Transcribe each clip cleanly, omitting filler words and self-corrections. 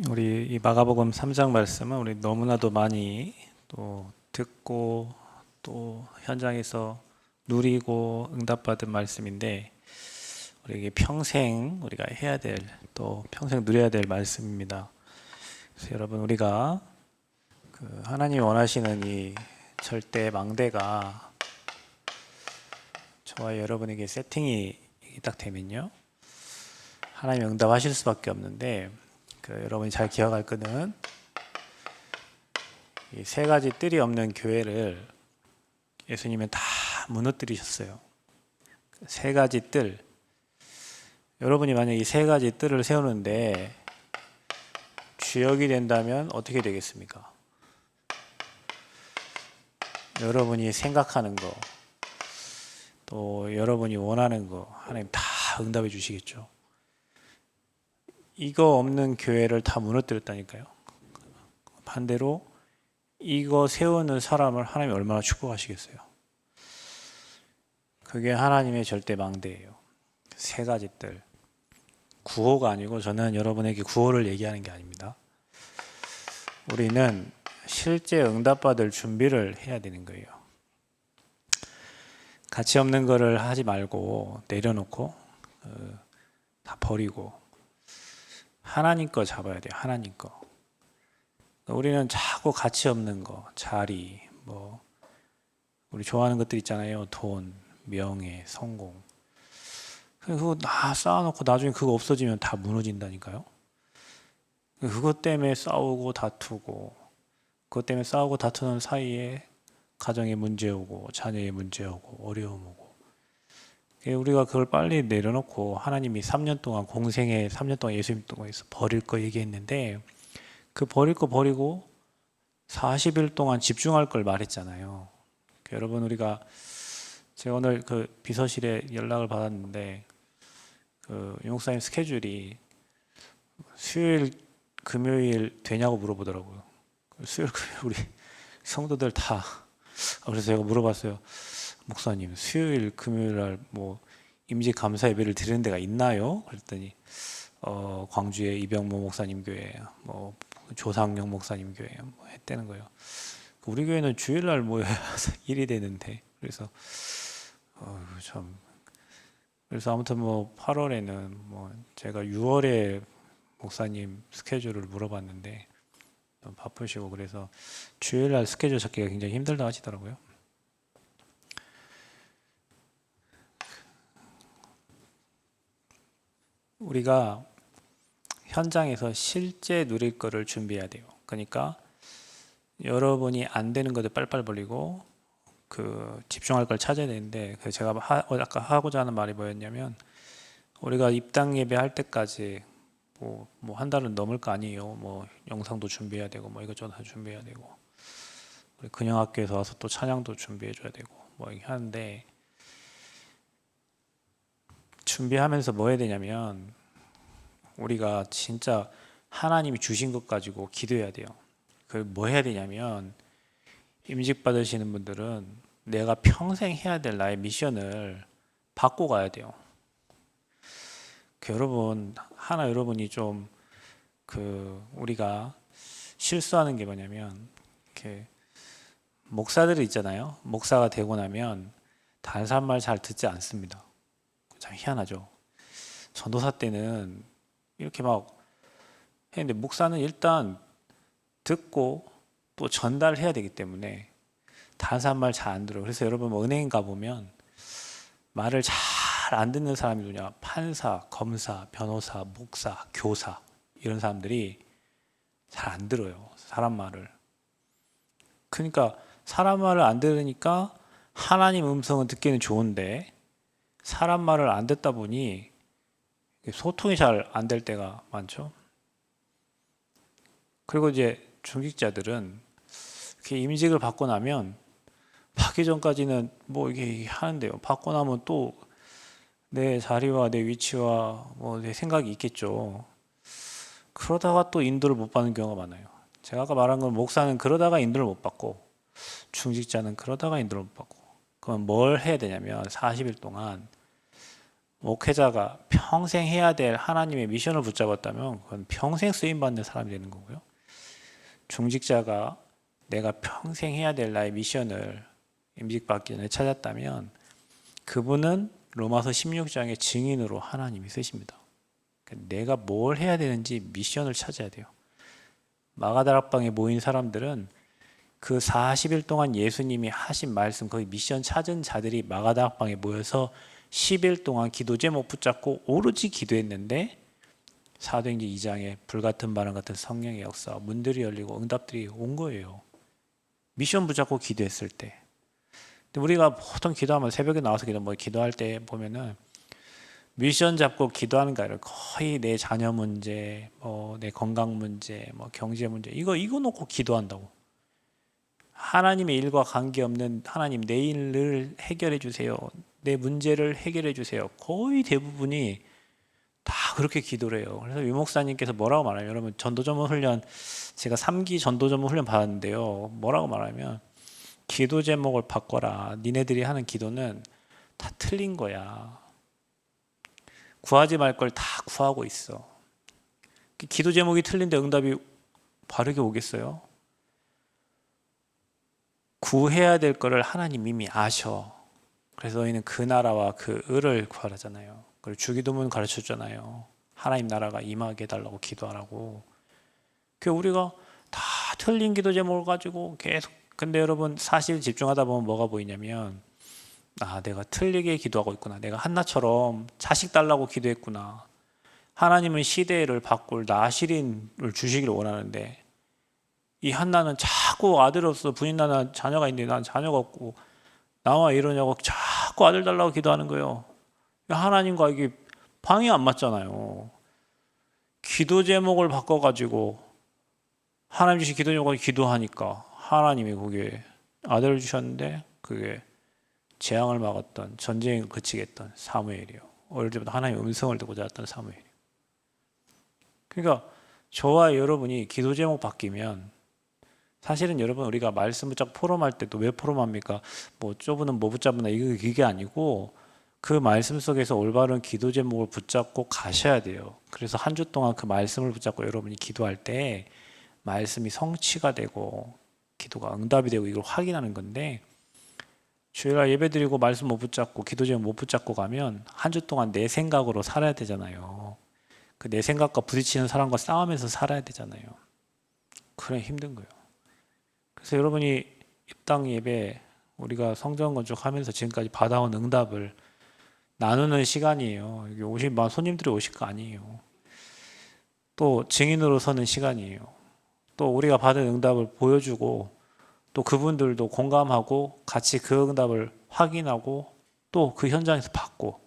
우리 이 마가복음 3장 말씀은 우리 너무나도 많이 또 듣고 또 현장에서 누리고 응답받은 말씀인데 우리에게 평생 우리가 해야 될 또 평생 누려야 될 말씀입니다. 그래서 여러분 우리가 하나님이 원하시는 이 절대 망대가 저와 여러분에게 세팅이 딱 되면요 하나님 응답하실 수밖에 없는데 여러분이 잘 기억할 거는 이 세 가지 뜰이 없는 교회를 예수님은 다 무너뜨리셨어요. 세 가지 뜰. 여러분이 만약 이 세 가지 뜰을 세우는데 주역이 된다면 어떻게 되겠습니까? 여러분이 생각하는 거, 또 여러분이 원하는 거 하나님 다 응답해 주시겠죠. 이거 없는 교회를 다 무너뜨렸다니까요. 반대로 이거 세우는 사람을 하나님이 얼마나 축복하시겠어요. 그게 하나님의 절대 망대예요. 세 가지 뜰. 구호가 아니고 저는 여러분에게 구호를 얘기하는 게 아닙니다. 우리는 실제 응답받을 준비를 해야 되는 거예요. 가치 없는 거를 하지 말고 내려놓고 다 버리고 하나님 거 잡아야 돼요. 하나님 거. 우리는 자꾸 가치 없는 거, 자리, 뭐 우리 좋아하는 것들 있잖아요. 돈, 명예, 성공. 그거 다 쌓아놓고 나중에 그거 없어지면 다 무너진다니까요. 그것 때문에 싸우고 다투고 그것 때문에 싸우고 다투는 사이에 가정에 문제 오고 자녀에 문제 오고 어려움 오고 우리가 그걸 빨리 내려놓고 하나님이 3년 동안 공생에 3년 동안 예수님 동안에서 버릴 거 얘기했는데 그 버릴 거 버리고 40일 동안 집중할 걸 말했잖아요. 여러분 우리가 제가 오늘 그 비서실에 연락을 받았는데 용사님 스케줄이 수요일 금요일 되냐고 물어보더라고요. 수요일 금요일 우리 성도들 다 그래서 제가 물어봤어요. 목사님 수요일 금요일 날 뭐 임직 감사 예배를 드리는 데가 있나요? 그랬더니 광주의 이병모 목사님 교회 뭐 조상영 목사님 교회 뭐 했다는 거예요. 우리 교회는 주일날 모여야 일이 되는데 그래서 참 그래서 아무튼 뭐 8월에는 뭐 제가 6월에 목사님 스케줄을 물어봤는데 바쁘시고 그래서 주일날 스케줄 잡기가 굉장히 힘들다 하시더라고요. 우리가 현장에서 실제 누릴 거를 준비해야 돼요. 그러니까 여러분이 안 되는 것들 빨빨 벌리고 집중할 걸 찾아야 되는데 제가 아까 하고자 하는 말이 뭐였냐면 우리가 입당 예배 할 때까지 뭐 한 달은 넘을 거 아니에요. 뭐 영상도 준비해야 되고 뭐 이것저것 준비해야 되고 우리 근영학교에서 와서 또 찬양도 준비해 줘야 되고 뭐 이렇게 하는데 준비하면서 뭐 해야 되냐면 우리가 진짜 하나님이 주신 것 가지고 기도해야 돼요. 뭐 해야 되냐면 임직 받으시는 분들은 내가 평생 해야 될 나의 미션을 받고 가야 돼요. 여러분이 좀 우리가 실수하는 게 뭐냐면 목사들이 있잖아요. 목사가 되고 나면 다른 사람 말 잘 듣지 않습니다. 참 희한하죠. 전도사 때는 이렇게 막 했는데 목사는 일단 듣고 또 전달해야 되기 때문에 다른 사람 말 잘 안 들어요. 그래서 여러분 뭐 은행 가보면 말을 잘 안 듣는 사람이 누구냐? 판사, 검사, 변호사, 목사, 교사 이런 사람들이 잘 안 들어요. 사람 말을. 그러니까 사람 말을 안 들으니까 하나님 음성은 듣기는 좋은데 사람 말을 안 듣다 보니 소통이 잘 안 될 때가 많죠. 그리고 이제 중직자들은 이렇게 임직을 받고 나면 받기 전까지는 뭐 이게 하는데요. 받고 나면 또 내 자리와 내 위치와 뭐 내 생각이 있겠죠. 그러다가 또 인도를 못 받는 경우가 많아요. 제가 아까 말한 건 목사는 그러다가 인도를 못 받고 중직자는 그러다가 인도를 못 받고 그럼 뭘 해야 되냐면 40일 동안 목회자가 평생 해야 될 하나님의 미션을 붙잡았다면 그건 평생 쓰임받는 사람이 되는 거고요. 중직자가 내가 평생 해야 될 나의 미션을 임직받기 전에 찾았다면 그분은 로마서 16장의 증인으로 하나님이 쓰십니다. 내가 뭘 해야 되는지 미션을 찾아야 돼요. 마가다락방에 모인 사람들은 그 40일 동안 예수님이 하신 말씀, 거기 미션 찾은 자들이 마가다락방에 모여서 10일 동안 기도 제목 붙잡고 오로지 기도했는데 사도행전 2장에 불같은 바람 같은 성령의 역사, 문들이 열리고 응답들이 온 거예요. 미션 붙잡고 기도했을 때. 근데 우리가 보통 기도하면 새벽에 나와서 기도할 때 보면은 미션 잡고 기도하는 게 아니라 거의 내 자녀 문제, 내 건강 문제, 경제 문제 이거 놓고 기도한다고. 하나님의 일과 관계없는 하나님 내 일을 해결해 주세요. 내 문제를 해결해 주세요. 거의 대부분이 다 그렇게 기도를 해요. 그래서 유 목사님께서 뭐라고 말하냐면 여러분 전도전문 훈련 제가 3기 전도전문 훈련 받았는데요. 뭐라고 말하면 기도 제목을 바꿔라. 니네들이 하는 기도는 다 틀린 거야. 구하지 말 걸 다 구하고 있어. 기도 제목이 틀린데 응답이 바르게 오겠어요? 구해야 될 거를 하나님 이미 아셔. 그래서 너희는 그 나라와 그 을을 구하라잖아요. 그리고 주기도문 가르쳐줬잖아요. 하나님 나라가 임하게 해달라고 기도하라고. 그 우리가 다 틀린 기도 제목을 가지고 계속 근데 여러분 사실 집중하다 보면 뭐가 보이냐면 내가 틀리게 기도하고 있구나. 내가 한나처럼 자식 달라고 기도했구나. 하나님은 시대를 바꿀 나시린을 주시기를 원하는데 이 한나는 자꾸 아들 없어 부인 나는 자녀가 있는데 난 자녀가 없고 나와 이러냐고 자꾸 아들 달라고 기도하는 거예요. 하나님과 이게 방이 안 맞잖아요. 기도 제목을 바꿔가지고 하나님 주신 기도 제목을 기도하니까 하나님이 거기에 아들을 주셨는데 그게 재앙을 막았던 전쟁을 그치게 했던 사무엘이요. 어릴 때부터 하나님의 음성을 듣고 자랐던 사무엘이요. 그러니까 저와 여러분이 기도 제목 바뀌면 사실은 여러분 우리가 말씀 붙잡고 포럼할 때도 왜 포럼합니까? 좁으는 뭐 붙잡나 이게 아니고 그 말씀 속에서 올바른 기도 제목을 붙잡고 가셔야 돼요. 그래서 한 주 동안 그 말씀을 붙잡고 여러분이 기도할 때 말씀이 성취가 되고 기도가 응답이 되고 이걸 확인하는 건데 주일날 예배드리고 말씀 못 붙잡고 기도 제목 못 붙잡고 가면 한 주 동안 내 생각으로 살아야 되잖아요. 그 내 생각과 부딪히는 사람과 싸우면서 살아야 되잖아요. 그래 힘든 거예요. 그래서 여러분이 입당 예배 우리가 성전 건축하면서 지금까지 받아온 응답을 나누는 시간이에요. 여기 손님들이 오실 거 아니에요. 또 증인으로 서는 시간이에요. 또 우리가 받은 응답을 보여주고 또 그분들도 공감하고 같이 그 응답을 확인하고 또 그 현장에서 받고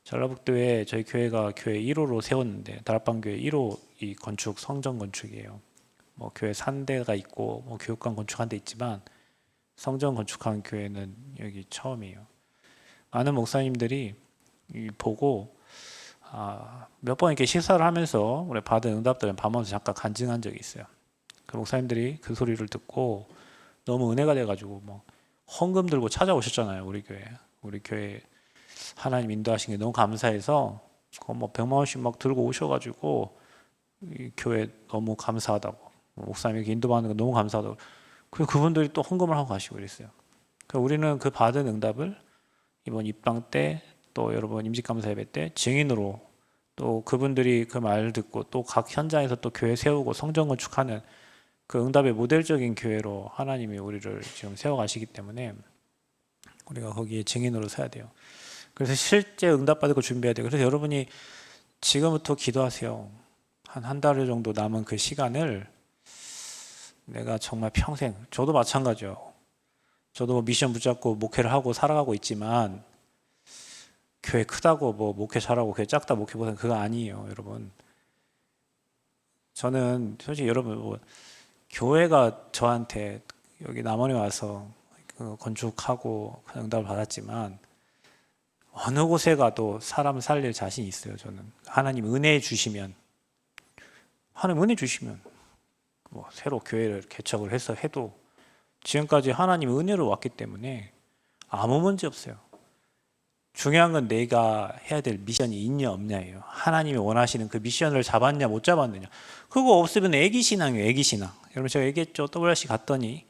전라북도에 저희 교회가 교회 1호로 세웠는데 다락방교회 1호 이 건축 성전 건축이에요. 교회 3대가 있고 교육관 건축한 데 있지만 성전 건축한 교회는 여기 처음이에요. 많은 목사님들이 보고 몇 번 이렇게 식사를 하면서 우리 받은 응답들을 밤하면서 잠깐 간증한 적이 있어요. 그 목사님들이 그 소리를 듣고 너무 은혜가 돼가지고 헌금 들고 찾아오셨잖아요. 우리 교회 하나님 인도하신 게 너무 감사해서 100만 원씩 들고 오셔가지고 이 교회 너무 감사하다고 목사님에게 인도받는 거 너무 감사하다고 그분들이 또 헌금을 하고 가시고 그랬어요. 그러니까 우리는 그 받은 응답을 이번 입당 때 또 여러분 임직감사 예배 때 증인으로 또 그분들이 그 말 듣고 또 각 현장에서 또 교회 세우고 성전 건축하는 그 응답의 모델적인 교회로 하나님이 우리를 지금 세워가시기 때문에 우리가 거기에 증인으로 서야 돼요. 그래서 실제 응답받을 거 준비해야 돼요. 그래서 여러분이 지금부터 기도하세요. 한 달 정도 남은 그 시간을 내가 정말 평생 저도 마찬가지요. 저도 미션 붙잡고 목회를 하고 살아가고 있지만 교회 크다고 목회 잘하고 교회 작다 목회 못하는 그거 아니에요. 여러분 저는 솔직히 여러분 교회가 저한테 여기 남원에 와서 건축하고 응답을 받았지만 어느 곳에 가도 사람 살릴 자신이 있어요. 저는 하나님 은혜 주시면 하나님 은혜 주시면 새로 교회를 개척을 해서 해도 지금까지 하나님 은혜로 왔기 때문에 아무 문제 없어요. 중요한 건 내가 해야 될 미션이 있냐 없냐예요. 하나님이 원하시는 그 미션을 잡았냐 못 잡았느냐. 그거 없으면 애기 신앙이에요. 애기 신앙. 여러분 제가 얘기했죠. WRC 갔더니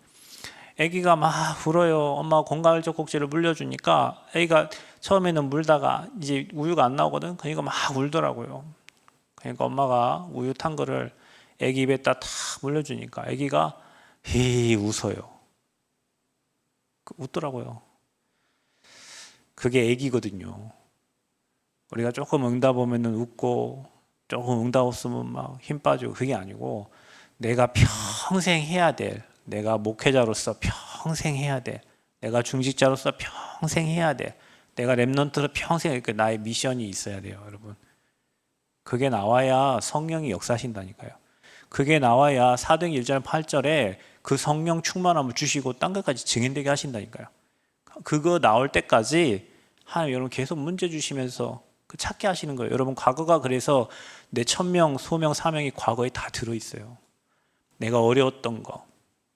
애기가 막 울어요. 엄마가 건강을 젖꼭지를 물려주니까 애기가 처음에는 물다가 이제 우유가 안 나오거든. 그러니까 막 울더라고요. 그러니까 엄마가 우유 탄 거를 애기 입에다 탁 물려주니까 애기가 히 웃어요. 웃더라고요. 그게 애기거든요. 우리가 조금 응답 오면은 웃고 조금 응답 없으면 막 힘 빠지고 그게 아니고 내가 평생 해야 될, 내가 목회자로서 평생 해야 될, 내가 중직자로서 평생 해야 될, 내가 렘넌트로 평생 이렇게 나의 미션이 있어야 돼요, 여러분. 그게 나와야 성령이 역사하신다니까요. 그게 나와야 사도행 1절 8절에 그 성령 충만함을 주시고 딴 것까지 증인되게 하신다니까요. 그거 나올 때까지 하나님 여러분 계속 문제 주시면서 찾게 하시는 거예요. 여러분 과거가 그래서 내 천명, 소명, 사명이 과거에 다 들어있어요. 내가 어려웠던 거,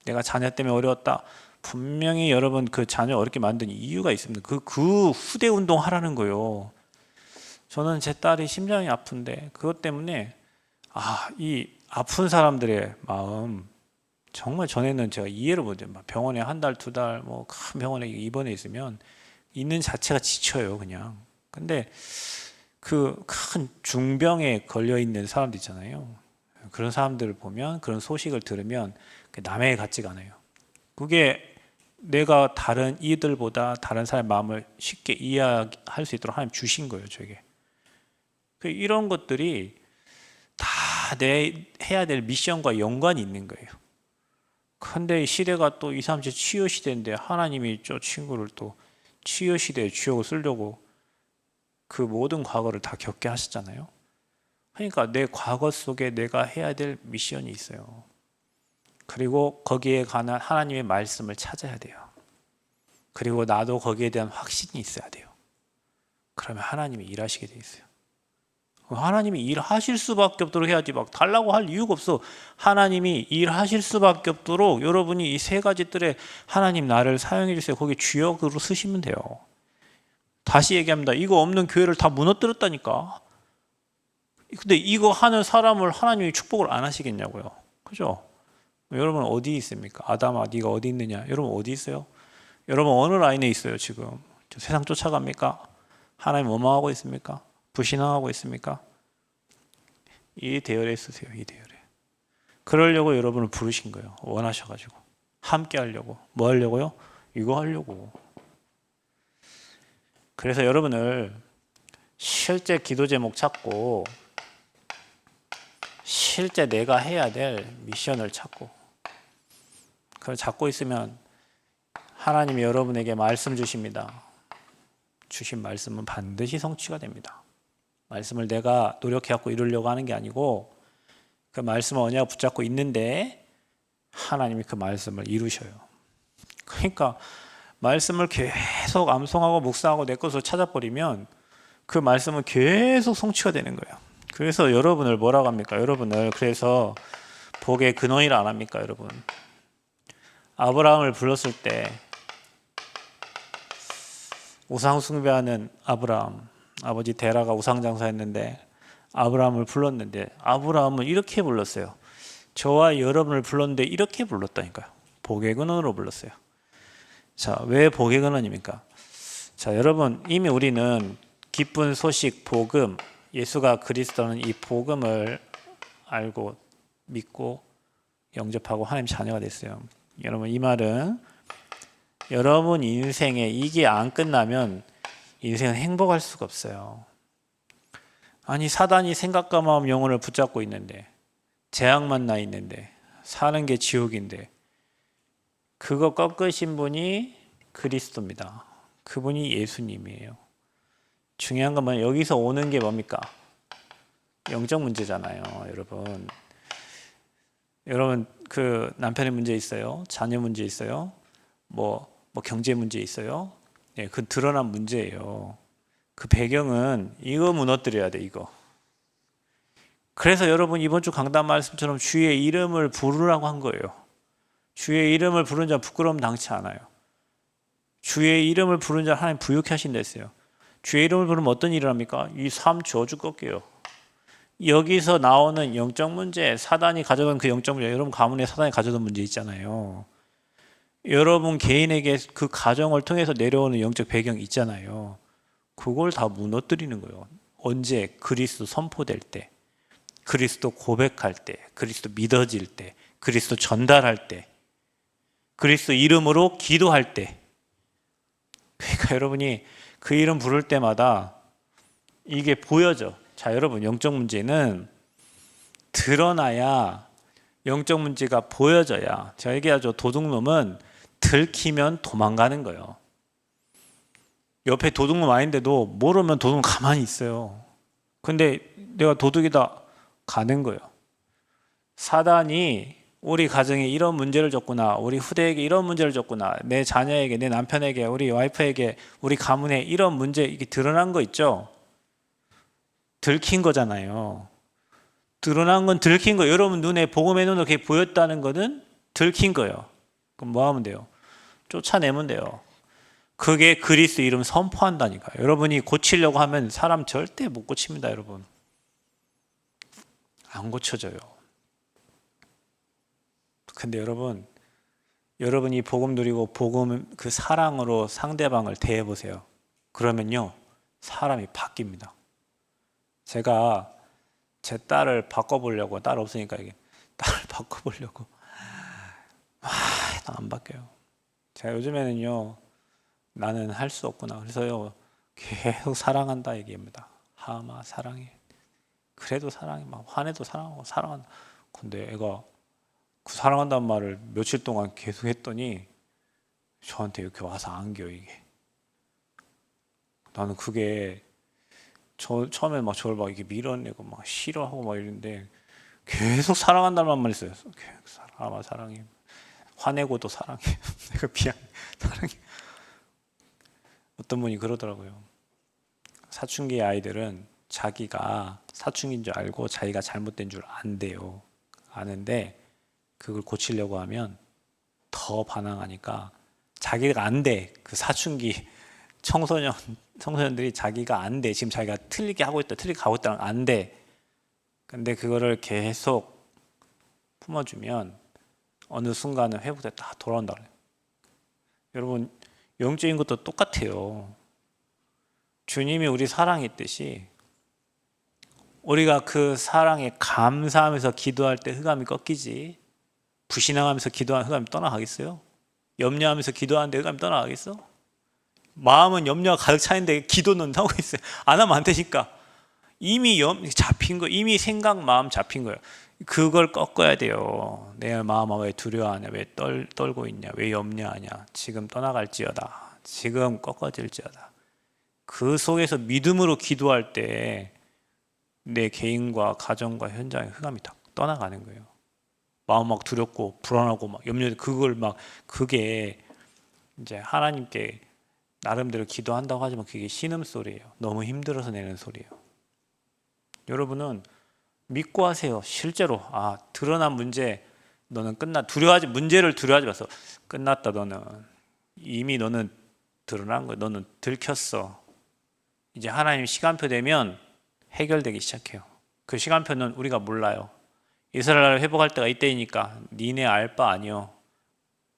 내가 자녀 때문에 어려웠다. 분명히 여러분 그 자녀 어렵게 만든 이유가 있습니다. 그 후대 운동 하라는 거예요. 저는 제 딸이 심장이 아픈데 그것 때문에 이 아픈 사람들의 마음 정말 전에는 제가 이해를 못해요. 병원에 한 달, 두 달, 뭐 큰 병원에 입원해 있으면 있는 자체가 지쳐요, 그냥. 근데 그 큰 중병에 걸려 있는 사람들 있잖아요. 그런 사람들을 보면, 그런 소식을 들으면 남의 같지가 않아요. 그게 내가 다른 이들보다 다른 사람의 마음을 쉽게 이해할 수 있도록 하나님 주신 거예요, 저에게. 이런 것들이 다 내 해야 될 미션과 연관이 있는 거예요. 근데 이 시대가 또 2, 3세 치유 시대인데 하나님이 저 친구를 또 치유 시대에 주역을 쓰려고 그 모든 과거를 다 겪게 하셨잖아요. 그러니까 내 과거 속에 내가 해야 될 미션이 있어요. 그리고 거기에 관한 하나님의 말씀을 찾아야 돼요. 그리고 나도 거기에 대한 확신이 있어야 돼요. 그러면 하나님이 일하시게 돼 있어요. 하나님이 일하실 수밖에 없도록 해야지 막 달라고 할 이유가 없어. 하나님이 일하실 수밖에 없도록 여러분이 이 세 가지 뜰에 하나님 나를 사용해 주세요. 거기 주역으로 쓰시면 돼요. 다시 얘기합니다. 이거 없는 교회를 다 무너뜨렸다니까. 근데 이거 하는 사람을 하나님이 축복을 안 하시겠냐고요. 그죠? 여러분 어디 있습니까? 아담아 네가 어디 있느냐? 여러분 어디 있어요? 여러분 어느 라인에 있어요 지금? 세상 쫓아갑니까? 하나님 원망하고 있습니까? 불신앙하고 있습니까? 이 대열에 쓰세요. 이 대열에. 그러려고 여러분을 부르신 거예요. 원하셔가지고 함께 하려고. 뭐 하려고요? 이거 하려고. 그래서 여러분을 실제 기도 제목 찾고 실제 내가 해야 될 미션을 찾고 그걸 찾고 있으면 하나님이 여러분에게 말씀 주십니다. 주신 말씀은 반드시 성취가 됩니다. 말씀을 내가 노력해갖고 이루려고 하는 게 아니고 그 말씀을 언약 붙잡고 있는데 하나님이 그 말씀을 이루셔요. 그러니까 말씀을 계속 암송하고 묵상하고 내 것으로 찾아버리면 그 말씀은 계속 성취가 되는 거예요. 그래서 여러분을 뭐라고 합니까? 여러분을 그래서 복의 근원이라 안 합니까? 여러분 아브라함을 불렀을 때 우상 숭배하는 아브라함 아버지 데라가 우상장사했는데 아브라함을 불렀는데 아브라함은 이렇게 불렀어요. 저와 여러분을 불렀는데 이렇게 불렀다니까요. 복의 근원으로 불렀어요. 자, 왜 복의 근원입니까? 자, 여러분 이미 우리는 기쁜 소식 복음 예수가 그리스도는 이 복음을 알고 믿고 영접하고 하나님 자녀가 됐어요. 여러분 이 말은 여러분 인생에 이게 안 끝나면 인생은 행복할 수가 없어요. 아니 사단이 생각과 마음 영혼을 붙잡고 있는데 재앙만 나 있는데 사는 게 지옥인데 그거 꺾으신 분이 그리스도입니다. 그분이 예수님이에요. 중요한 건 여기서 오는 게 뭡니까? 영적 문제잖아요, 여러분. 여러분 그 남편의 문제 있어요, 자녀 문제 있어요, 뭐 경제 문제 있어요. 네, 그 드러난 문제예요. 그 배경은 이거 무너뜨려야 돼, 이거. 그래서 여러분 이번 주 강단 말씀처럼 주의 이름을 부르라고 한 거예요. 주의 이름을 부르는 자 부끄러움 당치 않아요. 주의 이름을 부르는 자 하나님 부유케 하신다 했어요. 주의 이름을 부르면 어떤 일을 합니까? 이 삶 저주 꺾여요. 여기서 나오는 영적 문제, 사단이 가져간 그 영적 문제, 여러분 가문에 사단이 가져온 문제 있잖아요. 여러분 개인에게 그 가정을 통해서 내려오는 영적 배경이 있잖아요. 그걸 다 무너뜨리는 거예요. 언제? 그리스도 선포될 때, 그리스도 고백할 때, 그리스도 믿어질 때, 그리스도 전달할 때, 그리스도 이름으로 기도할 때. 그러니까 여러분이 그 이름 부를 때마다 이게 보여져. 자, 여러분 영적 문제는 드러나야, 영적 문제가 보여져야. 제가 얘기하죠. 도둑놈은 들키면 도망가는 거예요. 옆에 도둑놈 아닌데도 모르면 도둑은 가만히 있어요. 근데 내가 도둑이다 가는 거예요. 사단이 우리 가정에 이런 문제를 줬구나, 우리 후대에게 이런 문제를 줬구나, 내 자녀에게, 내 남편에게, 우리 와이프에게, 우리 가문에 이런 문제, 이게 드러난 거 있죠? 들킨 거잖아요. 드러난 건 들킨 거. 여러분 눈에 복음의 눈으로 그게 보였다는 거는 들킨 거예요. 그럼 뭐 하면 돼요? 쫓아내면 돼요. 그게 그리스도 이름 선포한다니까요. 여러분이 고치려고 하면 사람 절대 못 고칩니다, 여러분. 안 고쳐져요. 근데 여러분이 복음 누리고 복음 그 사랑으로 상대방을 대해보세요. 그러면요, 사람이 바뀝니다. 제가 제 딸을 바꿔보려고, 딸 없으니까 이게 딸을 바꿔보려고 안 바뀌어요. 제가 요즘에는요, 나는 할 수 없구나. 그래서요, 계속 사랑한다 얘기합니다. 하마 사랑해. 그래도 사랑해. 막 화내도 사랑하고 사랑한다. 근데 애가 그 사랑한다는 말을 며칠 동안 계속 했더니 저한테 이렇게 와서 안겨 이게. 나는 그게 처음에 막 저를 막 이렇게 밀어내고 막 싫어하고 막 이러는데 계속 사랑한다는 말만 했어요. 계속 아마 사랑해. 화내고도 사랑해. 내가 미안. 사랑해. 어떤 분이 그러더라고요. 사춘기 아이들은 자기가 사춘기인 줄 알고 자기가 잘못된 줄 안대요. 아는데 그걸 고치려고 하면 더 반항하니까 자기가 안 돼. 그 사춘기 청소년들이 자기가 안 돼. 지금 자기가 틀리게 하고 있다. 틀리게 가고 있다는 안 돼. 근데 그거를 계속 품어주면 어느 순간은 회복돼 다 돌아온다 그래요. 여러분 영적인 것도 똑같아요. 주님이 우리 사랑했듯이 우리가 그 사랑에 감사하면서 기도할 때 흑암이 꺾이지, 불신앙하면서 기도하는 흑암이 떠나가겠어요? 염려하면서 기도하는데 흑암이 떠나가겠어? 마음은 염려가 가득 차있는데 기도는 하고 있어요. 안 하면 안 되니까. 이미 잡힌 거, 이미 생각, 마음 잡힌 거예요. 그걸 꺾어야 돼요. 내 마음아 왜 두려워하냐, 왜 떨고 있냐, 왜 염려하냐. 지금 떠나갈지어다. 지금 꺾어질지어다. 그 속에서 믿음으로 기도할 때 내 개인과 가정과 현장의 흑암이 다 떠나가는 거예요. 마음 막 두렵고 불안하고 막 염려, 그걸 막, 그게 이제 하나님께 나름대로 기도한다고 하지만 그게 신음소리예요. 너무 힘들어서 내는 소리예요. 여러분은 믿고 하세요. 실제로 드러난 문제 너는 문제를 두려워하지 마세요. 끝났다. 너는 이미 너는 드러난 거야. 너는 들켰어. 이제 하나님 시간표 되면 해결되기 시작해요. 그 시간표는 우리가 몰라요. 이스라엘을 회복할 때가 이때이니까 니네 알 바 아니요.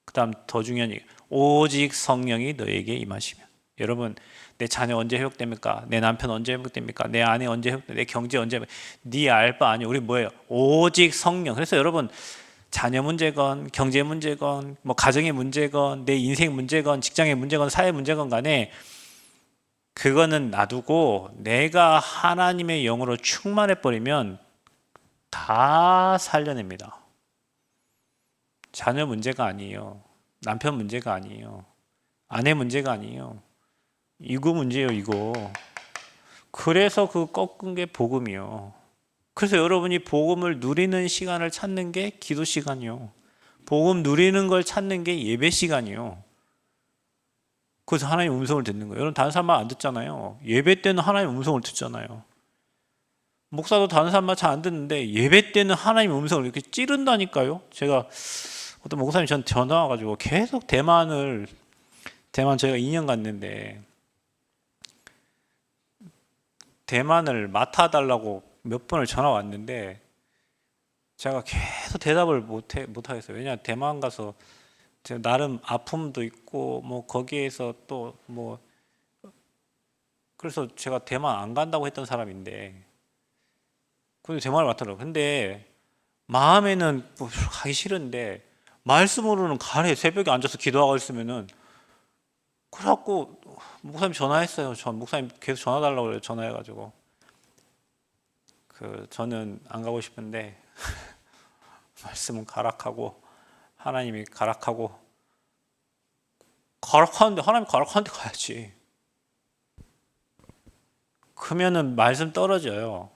그 다음 더 중요한 얘기, 오직 성령이 너에게 임하시면. 여러분 내 자녀 언제 회복됩니까? 내 남편 언제 회복됩니까? 내 아내 언제 회복됩니까? 내 경제 언제 회복됩니까? 네 알 바 아니요. 우리 뭐예요? 오직 성령. 그래서 여러분 자녀 문제건 경제 문제건 뭐 가정의 문제건 내 인생 문제건 직장의 문제건 사회 문제건 간에 그거는 놔두고 내가 하나님의 영으로 충만해 버리면 다 살려냅니다. 자녀 문제가 아니에요. 남편 문제가 아니에요. 아내 문제가 아니에요. 이거 문제예요, 이거. 그래서 그 꺾은 게 복음이요. 그래서 여러분이 복음을 누리는 시간을 찾는 게 기도 시간이요. 복음 누리는 걸 찾는 게 예배 시간이요. 그래서 하나님 음성을 듣는 거예요. 여러분 다른 사람 말 안 듣잖아요. 예배 때는 하나님 음성을 듣잖아요. 목사도 다른 사람 말 잘 안 듣는데 예배 때는 하나님 음성을 이렇게 찌른다니까요. 제가 어떤 목사님이 저한테 전화 와가지고 계속 대만 저희가 2년 갔는데 대만을 맡아달라고 몇 번을 전화 왔는데 제가 계속 대답을 못 하겠어요. 왜냐 대만 가서 제가 나름 아픔도 있고 뭐 거기에서 또 뭐 그래서 제가 대만 안 간다고 했던 사람인데 근데 대만을 맡더라고요. 근데 마음에는 뭐 가기 싫은데 말씀으로는 가래. 새벽에 앉아서 기도하고 있으면은 그래갖고 목사님 전화했어요. 전 목사님 계속 전화 달라고 그래요. 전화해가지고 저는 안 가고 싶은데 말씀은 가락하고 하나님이 가락하고 가락하는데 하나님 가락하는데 가야지. 그러면은 말씀 떨어져요.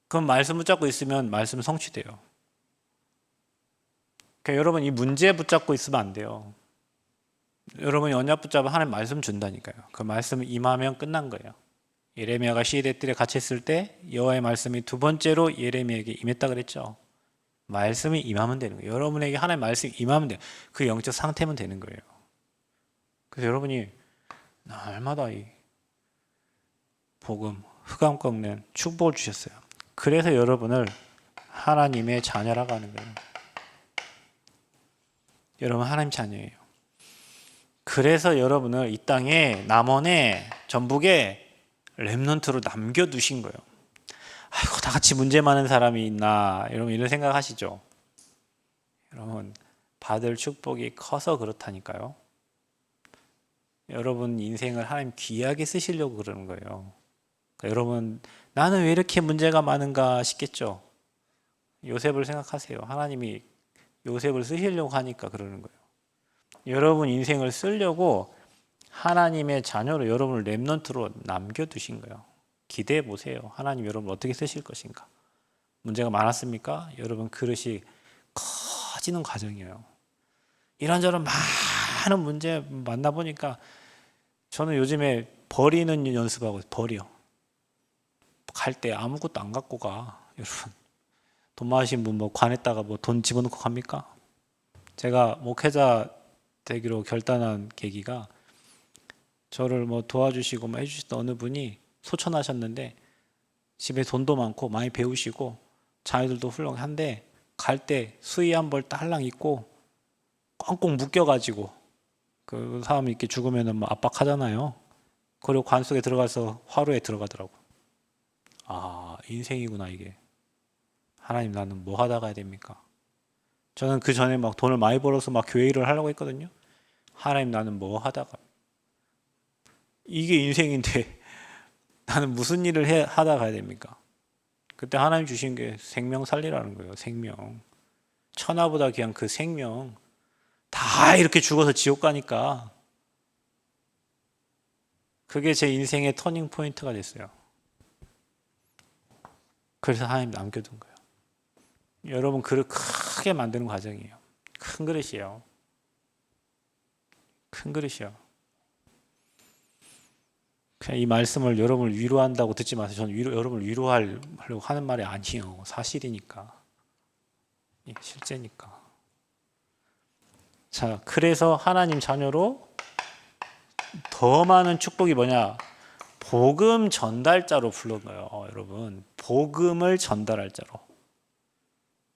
그럼 말씀 붙잡고 있으면 말씀 성취돼요. 그러니까 여러분 이 문제 붙잡고 있으면 안 돼요. 여러분이 언약 붙잡으면 하나님 말씀 준다니까요. 그 말씀 임하면 끝난 거예요. 예레미야가 시대뜰에 갇혔을 때 여호와의 말씀이 두 번째로 예레미야에게 임했다 그랬죠. 말씀이 임하면 되는 거예요. 여러분에게 하나님 말씀이 임하면 돼요. 그 영적 상태면 되는 거예요. 그래서 여러분이 날마다 이 복음, 흑암 꺾는 축복을 주셨어요. 그래서 여러분을 하나님의 자녀라고 하는 거예요. 여러분 하나님 자녀예요. 그래서 여러분을 이 땅에 남원에 전북에 렘넌트로 남겨두신 거예요. 아이고 다 같이 문제 많은 사람이 있나 여러분 이런 생각하시죠? 여러분 받을 축복이 커서 그렇다니까요. 여러분 인생을 하나님 귀하게 쓰시려고 그러는 거예요. 그러니까 여러분 나는 왜 이렇게 문제가 많은가 싶겠죠? 요셉을 생각하세요. 하나님이 요셉을 쓰시려고 하니까 그러는 거예요. 여러분 인생을 쓰려고 하나님의 자녀로 여러분을 렘넌트로 남겨두신 거예요. 기대해 보세요. 하나님 여러분 어떻게 쓰실 것인가? 문제가 많았습니까? 여러분 그릇이 커지는 과정이에요. 이런저런 많은 문제 만나보니까 저는 요즘에 버리는 연습하고 버려. 갈 때 아무것도 안 갖고 가. 여러분 돈 많으신 분 뭐 관에다가 뭐 돈 집어넣고 갑니까? 제가 목회자 되기로 결단한 계기가 저를 뭐 도와주시고 뭐 해주셨던 어느 분이 소천하셨는데 집에 돈도 많고 많이 배우시고 자녀들도 훌륭한데 갈 때 수의 한 벌 딸랑 입고 꽁꽁 묶여가지고 그 사람이 이렇게 죽으면은 뭐 압박하잖아요. 그리고 관 속에 들어가서 화로에 들어가더라고. 아 인생이구나 이게. 하나님 나는 뭐 하다 가야 됩니까? 저는 그 전에 막 돈을 많이 벌어서 막 교회 일을 하려고 했거든요. 하나님 나는 뭐 하다가 이게 인생인데 나는 무슨 일을 하다 가야 됩니까? 그때 하나님 주신 게 생명 살리라는 거예요. 생명. 천하보다 귀한 그 생명. 다 이렇게 죽어서 지옥 가니까 그게 제 인생의 터닝 포인트가 됐어요. 그래서 하나님 남겨둔 거예요. 여러분 그릇 크게 만드는 과정이에요. 큰 그릇이에요. 큰 그릇이요. 그냥 이 말씀을 여러분을 위로한다고 듣지 마세요. 저는 여러분을 위로하려고 하는 말이 아니에요. 사실이니까. 실제니까. 자, 그래서 하나님 자녀로 더 많은 축복이 뭐냐? 복음 전달자로 부른 거예요. 여러분. 복음을 전달할 자로.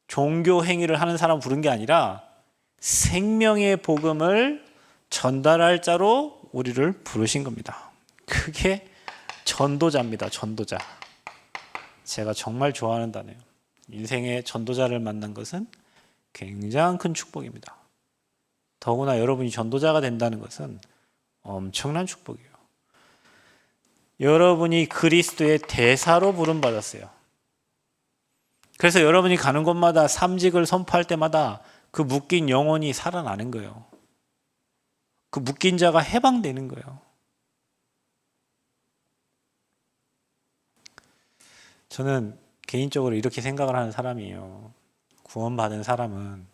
종교 행위를 하는 사람 부른 게 아니라 생명의 복음을 전달할 자로 우리를 부르신 겁니다. 그게 전도자입니다. 전도자. 제가 정말 좋아하는 단어예요. 인생의 전도자를 만난 것은 굉장히 큰 축복입니다. 더구나 여러분이 전도자가 된다는 것은 엄청난 축복이에요. 여러분이 그리스도의 대사로 부름받았어요. 그래서 여러분이 가는 곳마다 삼직을 선포할 때마다 그 묶인 영혼이 살아나는 거예요. 그 묶인 자가 해방되는 거예요. 저는 개인적으로 이렇게 생각을 하는 사람이에요. 구원받은 사람은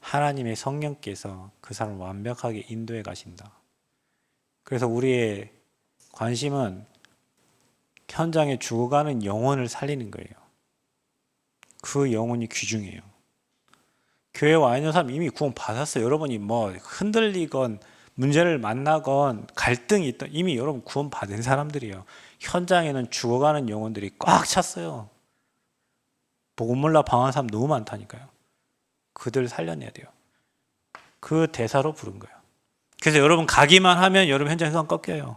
하나님의 성령께서 그 사람을 완벽하게 인도해 가신다. 그래서 우리의 관심은 현장에 죽어가는 영혼을 살리는 거예요. 그 영혼이 귀중해요. 교회 와 있는 사람 이미 구원 받았어요. 여러분이 뭐 흔들리건 문제를 만나건 갈등이 있던 이미 여러분 구원 받은 사람들이에요. 현장에는 죽어가는 영혼들이 꽉 찼어요. 복음 몰라 방황한 사람 너무 많다니까요. 그들 살려내야 돼요. 그 대사로 부른 거예요. 그래서 여러분 가기만 하면 여러분 현장에서 꺾여요.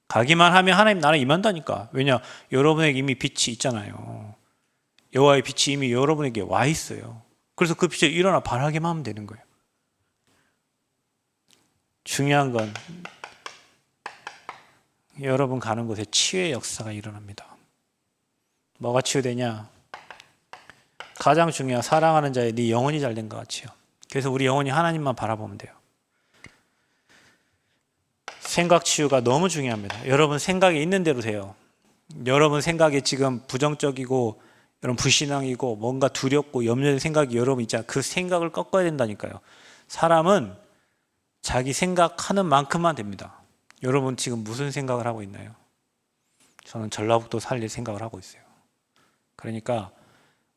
가기만 하면 하나님 나라 임한다니까. 왜냐? 여러분에게 이미 빛이 있잖아요. 여호와의 빛이 이미 여러분에게 와 있어요. 그래서 그 빛에 일어나 반하기만 하면 되는 거예요. 중요한 건 여러분 가는 곳에 치유의 역사가 일어납니다. 뭐가 치유되냐? 가장 중요한 사랑하는 자의 네 영혼이 잘된 것 같이요. 그래서 우리 영혼이 하나님만 바라보면 돼요. 생각 치유가 너무 중요합니다. 여러분 생각이 있는 대로 돼요. 여러분 생각이 지금 부정적이고 여러분 불신앙이고 뭔가 두렵고 염려된 생각이 여러분 있잖아요. 그 생각을 꺾어야 된다니까요. 사람은 자기 생각하는 만큼만 됩니다. 여러분 지금 무슨 생각을 하고 있나요? 저는 전라북도 살릴 생각을 하고 있어요. 그러니까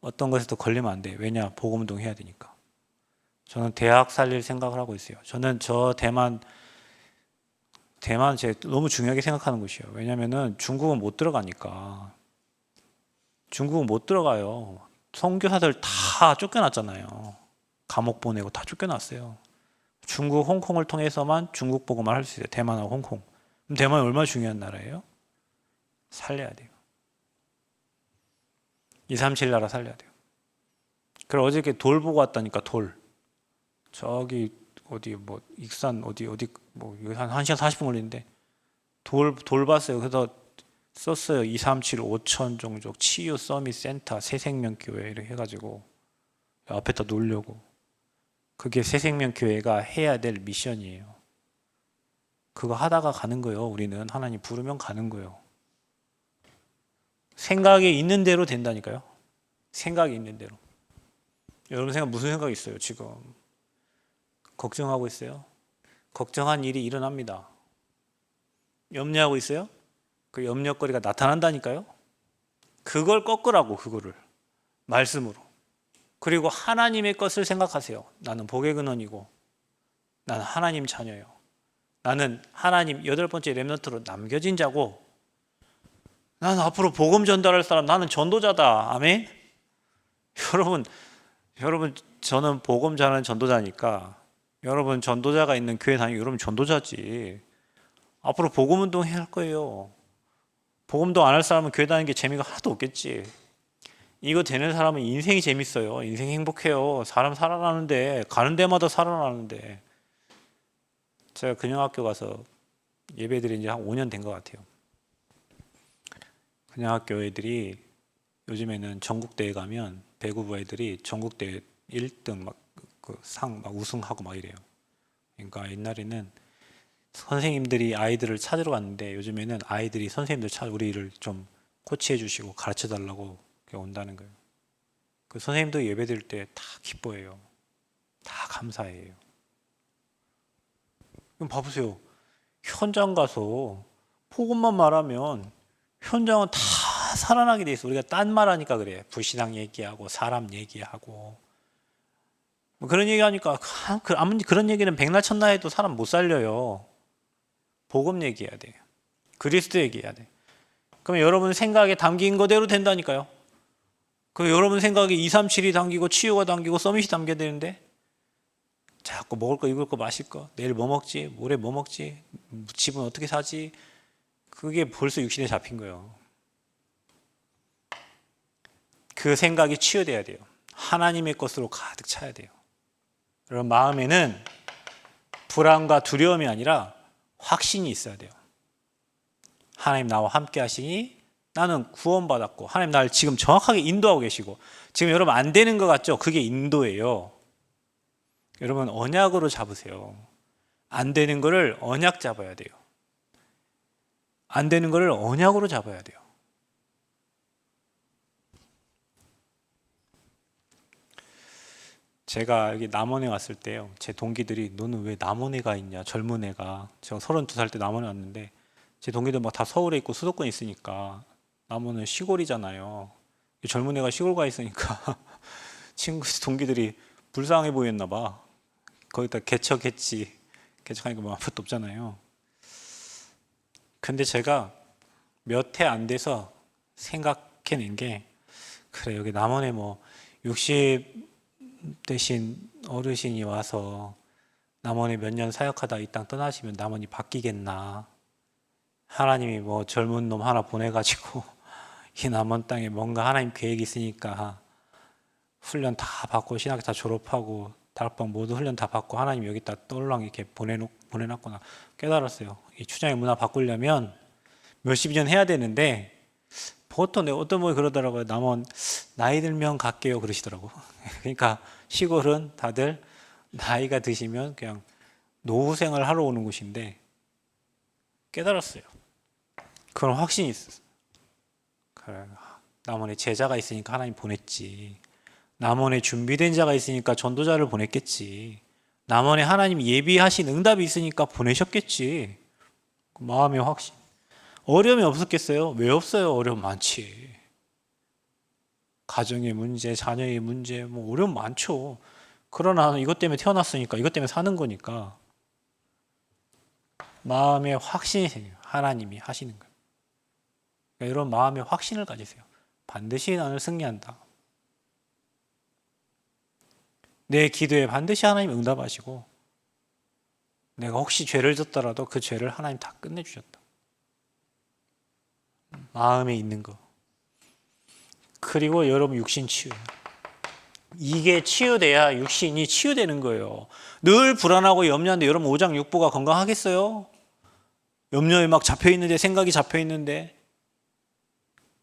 어떤 것에도 걸리면 안 돼요. 왜냐? 복음운동 해야 되니까. 저는 대학 살릴 생각을 하고 있어요. 저는 대만 제 너무 중요하게 생각하는 곳이에요. 왜냐면은 중국은 못 들어가니까. 중국은 못 들어가요. 선교사들 다 쫓겨났잖아요. 감옥 보내고 다 쫓겨났어요. 중국, 홍콩을 통해서만 중국 복음을 할 수 있어요. 대만하고 홍콩. 그럼 대만이 얼마나 중요한 나라예요? 살려야 돼요. 237 나라 살려야 돼요. 그래 어저께 돌 보고 왔다니까 돌. 저기 어디 뭐 익산 어디 뭐 한 1시간 40분 걸리는데 돌 봤어요. 그래서 썼어요. 237 5천 종족 치유 서밋 센터 새생명교회 이렇게 해가지고 앞에다 놓으려고. 그게 새생명교회가 해야 될 미션이에요. 그거 하다가 가는 거예요. 우리는 하나님 부르면 가는 거예요. 생각이 있는 대로 된다니까요. 생각이 있는 대로. 여러분 생각 무슨 생각이 있어요 지금? 걱정하고 있어요? 걱정한 일이 일어납니다. 염려하고 있어요? 그 염려거리가 나타난다니까요. 그걸 꺾으라고. 그거를 말씀으로. 그리고 하나님의 것을 생각하세요. 나는 복의 근원이고 나는 하나님 자녀예요. 나는 하나님 8번째 렘넌트로 남겨진 자고 나는 앞으로 복음 전달할 사람. 나는 전도자다. 아멘. 여러분 저는 복음 전하는 전도자니까 여러분 전도자가 있는 교회 다니고 여러분 전도자지. 앞으로 복음 운동 해야 할 거예요. 복음 운동 안 할 사람은 교회 다니는 게 재미가 하나도 없겠지. 이거 되는 사람은 인생이 재밌어요. 인생 행복해요. 사람 살아나는데 가는 데마다 살아나는데. 제가 근영학교 가서 예배 드린 지 한 5년 된 것 같아요. 근영학교 애들이 요즘에는 전국대회 가면 배구부 애들이 전국대회 1등 막 그 상 막 우승하고 막 이래요. 그러니까 옛날에는 선생님들이 아이들을 찾으러 갔는데 요즘에는 아이들이 선생님들 우리를 좀 코치해 주시고 가르쳐 달라고 온다는 거예요. 그 선생님도 예배 드릴 때 다 기뻐해요. 다 감사해요. 그럼 봐보세요. 현장 가서 복음만 말하면 현장은 다 살아나게 돼 있어. 우리가 딴 말하니까 그래. 불신앙 얘기하고 사람 얘기하고 뭐 그런 얘기하니까 아무리 그런 얘기는 백날 천날 해도 사람 못 살려요. 복음 얘기해야 돼. 그리스도 얘기해야 돼. 그러면 여러분 생각에 담긴 거대로 된다니까요. 그 여러분 생각에 237이 담기고 치유가 담기고 서밋이 담겨야 되는데 자꾸 먹을 거 입을 거 마실 거 내일 뭐 먹지 모레 뭐 먹지 집은 어떻게 사지 그게 벌써 육신에 잡힌 거예요. 그 생각이 치유돼야 돼요. 하나님의 것으로 가득 차야 돼요. 여러분 마음에는 불안과 두려움이 아니라 확신이 있어야 돼요. 하나님 나와 함께 하시니 나는 구원받았고 하나님 나를 지금 정확하게 인도하고 계시고 지금 여러분 안 되는 것 같죠? 그게 인도예요. 여러분 언약으로 잡으세요. 안 되는 거를 언약 잡아야 돼요. 안 되는 거를 언약으로 잡아야 돼요. 제가 여기 남원에 왔을 때요. 제 동기들이 너는 왜 남원에 가 있냐? 젊은 애가. 제가 32살 때 남원에 왔는데 제 동기들 막 다 서울에 있고 수도권에 있으니까 남원은 시골이잖아요. 젊은 애가 시골 가 있으니까 친구 동기들이 불쌍해 보였나 봐. 거기다 개척했지. 개척하니까 뭐 아무것도 없잖아요. 근데 제가 몇 해 안 돼서 생각해낸 게, 그래, 여기 남원에 뭐 60 대신 어르신이 와서 남원에 몇 년 사역하다 이 땅 떠나시면 남원이 바뀌겠나. 하나님이 뭐 젊은 놈 하나 보내가지고 이 남원 땅에 뭔가 하나님 계획이 있으니까 훈련 다 받고 신학교 다 졸업하고 다락방 모두 훈련 다 받고 하나님 여기다 떠올랑 이렇게 보내놨구나 깨달았어요. 이 추장의 문화 바꾸려면 몇십 년 해야 되는데, 보통 어떤 분이 그러더라고요. 남원 나이 들면 갈게요 그러시더라고. 그러니까 시골은 다들 나이가 드시면 그냥 노후 생활 하러 오는 곳인데, 깨달았어요. 그런 확신이 있었어요. 그래, 남원에 제자가 있으니까 하나님 보냈지. 남원에 준비된 자가 있으니까 전도자를 보냈겠지. 남원에 하나님이 예비하신 응답이 있으니까 보내셨겠지. 마음의 확신. 어려움이 없었겠어요? 왜 없어요? 어려움 많지. 가정의 문제, 자녀의 문제, 뭐 어려움 많죠. 그러나 이것 때문에 태어났으니까, 이것 때문에 사는 거니까 마음의 확신이 생겨요. 하나님이 하시는 거예요. 그러니까 이런 마음의 확신을 가지세요. 반드시 나는 승리한다. 내 기도에 반드시 하나님 응답하시고, 내가 혹시 죄를 졌더라도 그 죄를 하나님 다 끝내주셨다. 마음에 있는 거. 그리고 여러분 육신 치유예요. 이게 치유돼야 육신이 치유되는 거예요. 늘 불안하고 염려하는데 여러분 오장육부가 건강하겠어요? 염려에 막 잡혀있는데, 생각이 잡혀있는데,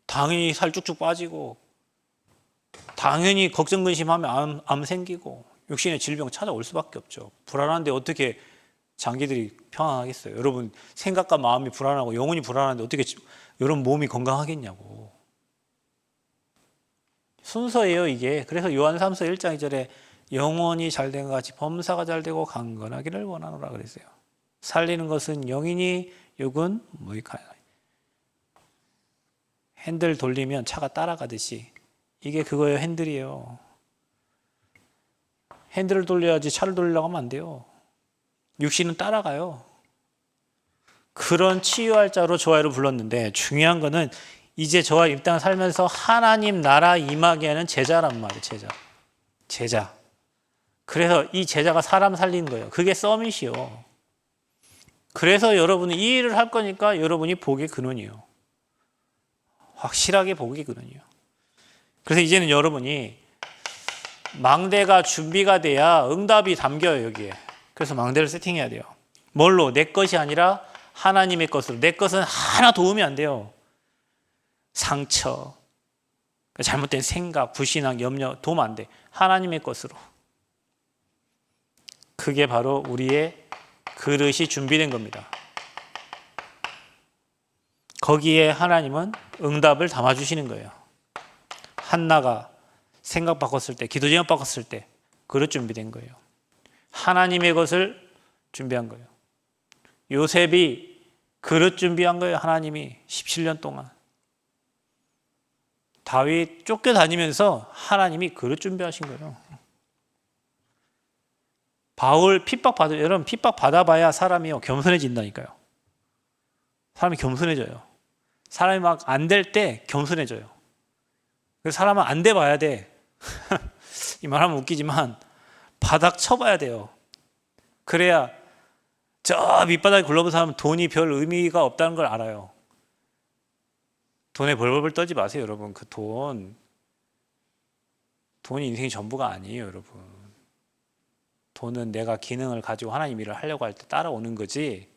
당연히 살 쭉쭉 빠지고, 당연히 걱정 근심하면 암 생기고 육신의 질병 찾아올 수밖에 없죠. 불안한데 어떻게 장기들이 평안하겠어요? 여러분 생각과 마음이 불안하고 영혼이 불안한데 어떻게 여러분 몸이 건강하겠냐고. 순서예요 이게. 그래서 요한 3서 1장 2절에 영혼이 잘된 것 같이 범사가 잘되고 강건하기를 원하노라 그랬어요. 살리는 것은 영이니 육은 무익하나. 핸들 돌리면 차가 따라가듯이 이게 그거예요. 핸들이에요. 핸들을 돌려야지 차를 돌리려고 하면 안 돼요. 육신은 따라가요. 그런 치유할 자로 저와를 불렀는데, 중요한 거는 이제 저와 이 땅을 살면서 하나님 나라 임하게 하는 제자란 말이에요. 제자. 그래서 이 제자가 사람 살리는 거예요. 그게 서밋이요. 그래서 여러분이 이 일을 할 거니까 여러분이 복의 근원이에요. 확실하게 복의 근원이에요. 그래서 이제는 여러분이 망대가 준비가 돼야 응답이 담겨요, 여기에. 그래서 망대를 세팅해야 돼요. 뭘로? 내 것이 아니라 하나님의 것으로. 내 것은 하나 도움이 안 돼요. 상처, 잘못된 생각, 불신앙, 염려 도움 안 돼. 하나님의 것으로. 그게 바로 우리의 그릇이 준비된 겁니다. 거기에 하나님은 응답을 담아주시는 거예요. 한나가 생각 바꿨을 때, 기도 제목 바꿨을 때 그릇 준비된 거예요. 하나님의 것을 준비한 거예요. 요셉이 그릇 준비한 거예요. 하나님이 17년 동안. 다윗 쫓겨다니면서 하나님이 그릇 준비하신 거예요. 바울 여러분 핍박 받아봐야 사람이 겸손해진다니까요. 사람이 겸손해져요. 사람이 막 안 될 때 겸손해져요. 그래서 사람은 안 돼 봐야 돼. 이 말하면 웃기지만 바닥 쳐봐야 돼요. 그래야 저 밑바닥에 굴러본 사람은 돈이 별 의미가 없다는 걸 알아요. 돈에 벌벌벌 떨지 마세요, 여러분. 그 돈이 인생의 전부가 아니에요, 여러분. 돈은 내가 기능을 가지고 하나님 일을 하려고 할 때 따라오는 거지,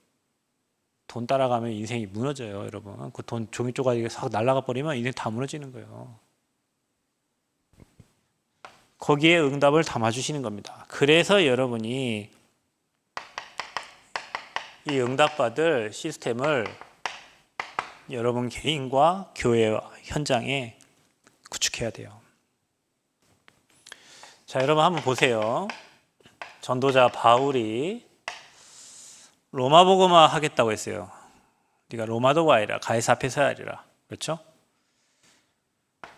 돈 따라가면 인생이 무너져요, 여러분. 그 돈 종이 쪼가리가 싹 날아가 버리면 인생 다 무너지는 거예요. 거기에 응답을 담아주시는 겁니다. 그래서 여러분이 이 응답받을 시스템을 여러분 개인과 교회 현장에 구축해야 돼요. 자, 여러분 한번 보세요. 전도자 바울이 로마 복음화 하겠다고 했어요. 네가 로마도가 아니라 가이사 앞에서야 하리라. 그렇죠?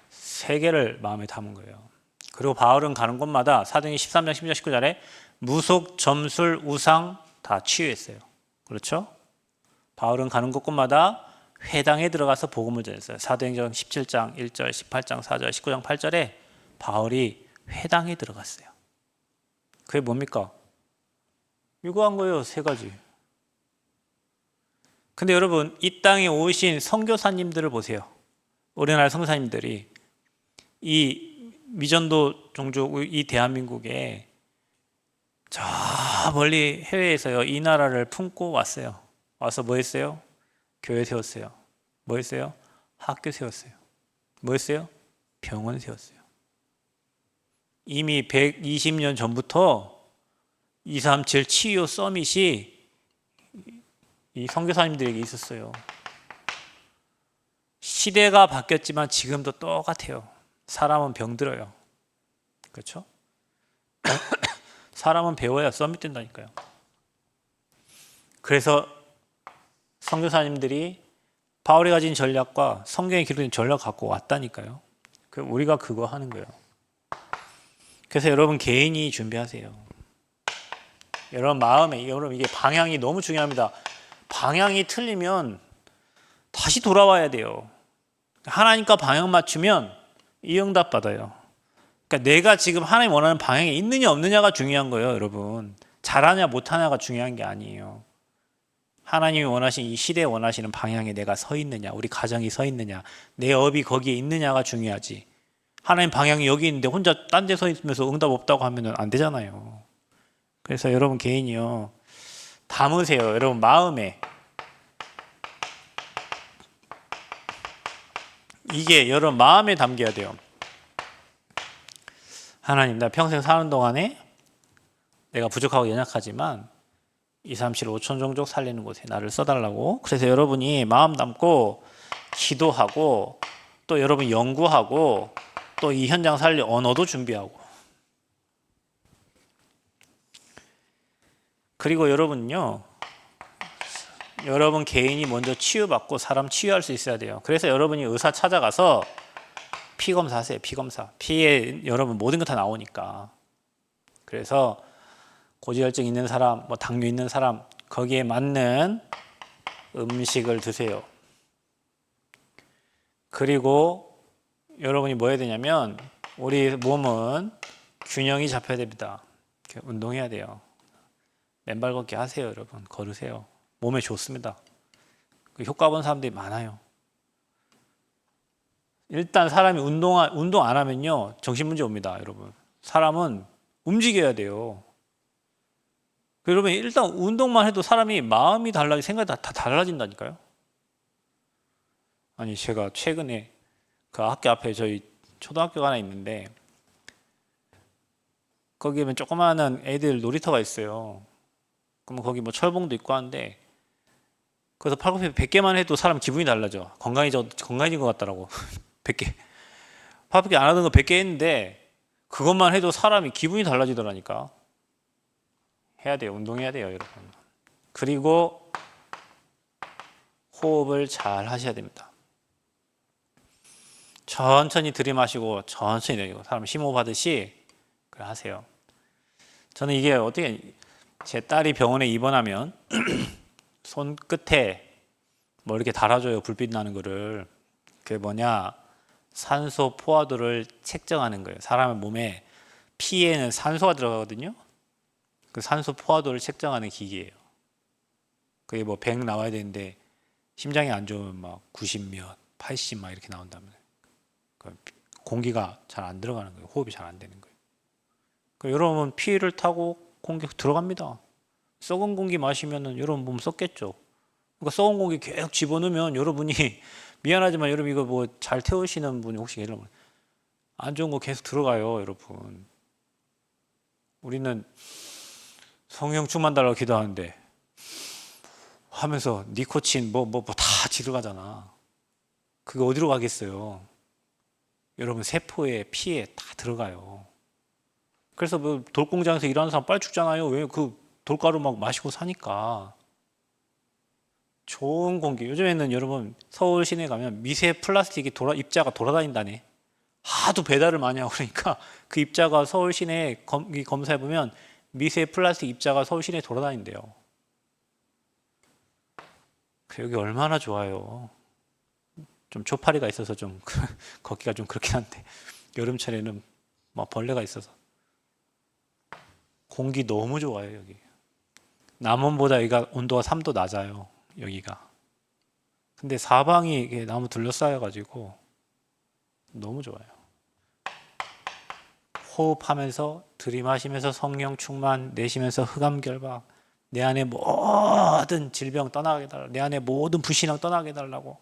세 개를 마음에 담은 거예요. 그리고 바울은 가는 곳마다 사도행전 13장 16절 19절에 무속, 점술, 우상 다 치유했어요. 그렇죠? 바울은 가는 곳곳마다 회당에 들어가서 복음을 전했어요. 사도행전 17장 1절, 18장 4절, 19장 8절에 바울이 회당에 들어갔어요. 그게 뭡니까? 유구한 거예요. 세 가지. 근데 여러분, 이 땅에 오신 선교사님들을 보세요. 우리나라 선교사님들이 이 미전도 종족, 이 대한민국에 저 멀리 해외에서요, 이 나라를 품고 왔어요. 와서 뭐 했어요? 교회 세웠어요. 뭐 했어요? 학교 세웠어요. 뭐 했어요? 병원 세웠어요. 이미 120년 전부터 237 치유 서밋이 이 선교사님들에게 있었어요. 시대가 바뀌었지만 지금도 똑같아요. 사람은 병들어요. 그렇죠? 사람은 배워야 서밋 된다니까요. 그래서 선교사님들이 바울이 가진 전략과 성경에 기록된 전략 갖고 왔다니까요. 우리가 그거 하는 거예요. 그래서 여러분 개인이 준비하세요. 여러분 마음에, 여러분 이게 방향이 너무 중요합니다. 방향이 틀리면 다시 돌아와야 돼요. 하나님과 방향 맞추면 이 응답 받아요. 그러니까 내가 지금 하나님 원하는 방향에 있느냐 없느냐가 중요한 거예요, 여러분. 잘하냐 못하냐가 중요한 게 아니에요. 하나님이 원하신 이 시대에 원하시는 방향에 내가 서 있느냐, 우리 가정이 서 있느냐, 내 업이 거기에 있느냐가 중요하지. 하나님 방향이 여기 있는데 혼자 딴 데 서 있으면서 응답 없다고 하면 안 되잖아요. 그래서 여러분 개인이요, 담으세요. 여러분 마음에. 이게 여러분 마음에 담겨야 돼요. 하나님, 나 평생 사는 동안에 내가 부족하고 연약하지만 2, 3, 7, 5천 종족 살리는 곳에 나를 써달라고. 그래서 여러분이 마음 담고 기도하고 또 여러분 연구하고 또 이 현장 살릴 언어도 준비하고. 그리고 여러분요, 여러분 개인이 먼저 치유받고 사람 치유할 수 있어야 돼요. 그래서 여러분이 의사 찾아가서 피 검사하세요. 피 검사. 피에 여러분 모든 거 다 나오니까. 그래서 고지혈증 있는 사람, 뭐 당뇨 있는 사람, 거기에 맞는 음식을 드세요. 그리고 여러분이 뭐 해야 되냐면 우리 몸은 균형이 잡혀야 됩니다. 운동해야 돼요. 맨발 걷기 하세요, 여러분. 걸으세요. 몸에 좋습니다. 그 효과 본 사람들이 많아요. 일단 사람이 운동 안 하면요, 정신문제 옵니다, 여러분. 사람은 움직여야 돼요. 여러분 일단 운동만 해도 사람이 마음이 달라지고 생각이 다 달라진다니까요. 아니 제가 최근에 그 학교 앞에 저희 초등학교가 하나 있는데 거기에 조그마한 애들 놀이터가 있어요. 그러면 거기 뭐 철봉도 있고 한데 그래서 팔굽혀 100개만 해도 사람 기분이 달라져. 건강해진 것 같더라고. 100개. 팔굽혀 안 하던 거 100개 했는데 그것만 해도 사람이 기분이 달라지더라니까. 해야 돼요. 운동해야 돼요, 여러분. 그리고 호흡을 잘 하셔야 됩니다. 천천히 들이마시고 천천히 내리고 사람 심호흡 하듯이 그래 하세요. 저는 이게 어떻게 제 딸이 병원에 입원하면 손끝에 뭐 이렇게 달아줘요. 불빛 나는 거를. 그게 뭐냐, 산소 포화도를 측정하는 거예요. 사람의 몸에 피에는 산소가 들어가거든요. 그 산소 포화도를 측정하는 기기예요. 그게 뭐 100 나와야 되는데 심장이 안 좋으면 막 90 몇, 80 막 이렇게 나온다면 공기가 잘 안 들어가는 거예요. 호흡이 잘 안 되는 거예요. 여러분 피를 타고 공기 들어갑니다. 썩은 공기 마시면은 여러분 몸 썩겠죠. 그러니까 썩은 공기 계속 집어넣으면 여러분이 미안하지만 여러분 이거 뭐 잘 태우시는 분이 혹시 예를 들면 안 좋은 거 계속 들어가요, 여러분. 우리는 성령 충만 달라고 기도하는데 하면서 니코틴 뭐 다 들어가잖아. 그게 어디로 가겠어요? 여러분 세포에 피에 다 들어가요. 그래서 뭐 돌공장에서 일하는 사람 빨리 죽잖아요. 왜? 그 돌가루 막 마시고 사니까. 좋은 공기. 요즘에는 여러분 서울 시내 가면 미세 플라스틱이 입자가 돌아다닌다네. 하도 배달을 많이 하고 그러니까 그 입자가 서울 시내에 검사해 보면 미세 플라스틱 입자가 서울 시내에 돌아다닌대요. 여기 얼마나 좋아요. 좀 초파리가 있어서 좀 걷기가 좀 그렇긴 한데 여름철에는 막 벌레가 있어서 공기 너무 좋아요. 여기 남원보다 여기가 온도가 3도 낮아요. 여기가. 근데 사방이 이게 나무 둘러싸여 가지고 너무 좋아요. 호흡하면서 들이마시면서 성령 충만, 내쉬면서 흑암 결박, 내 안에 모든 질병 떠나게 해달라고, 내 안에 모든 불신앙 떠나게 해달라고,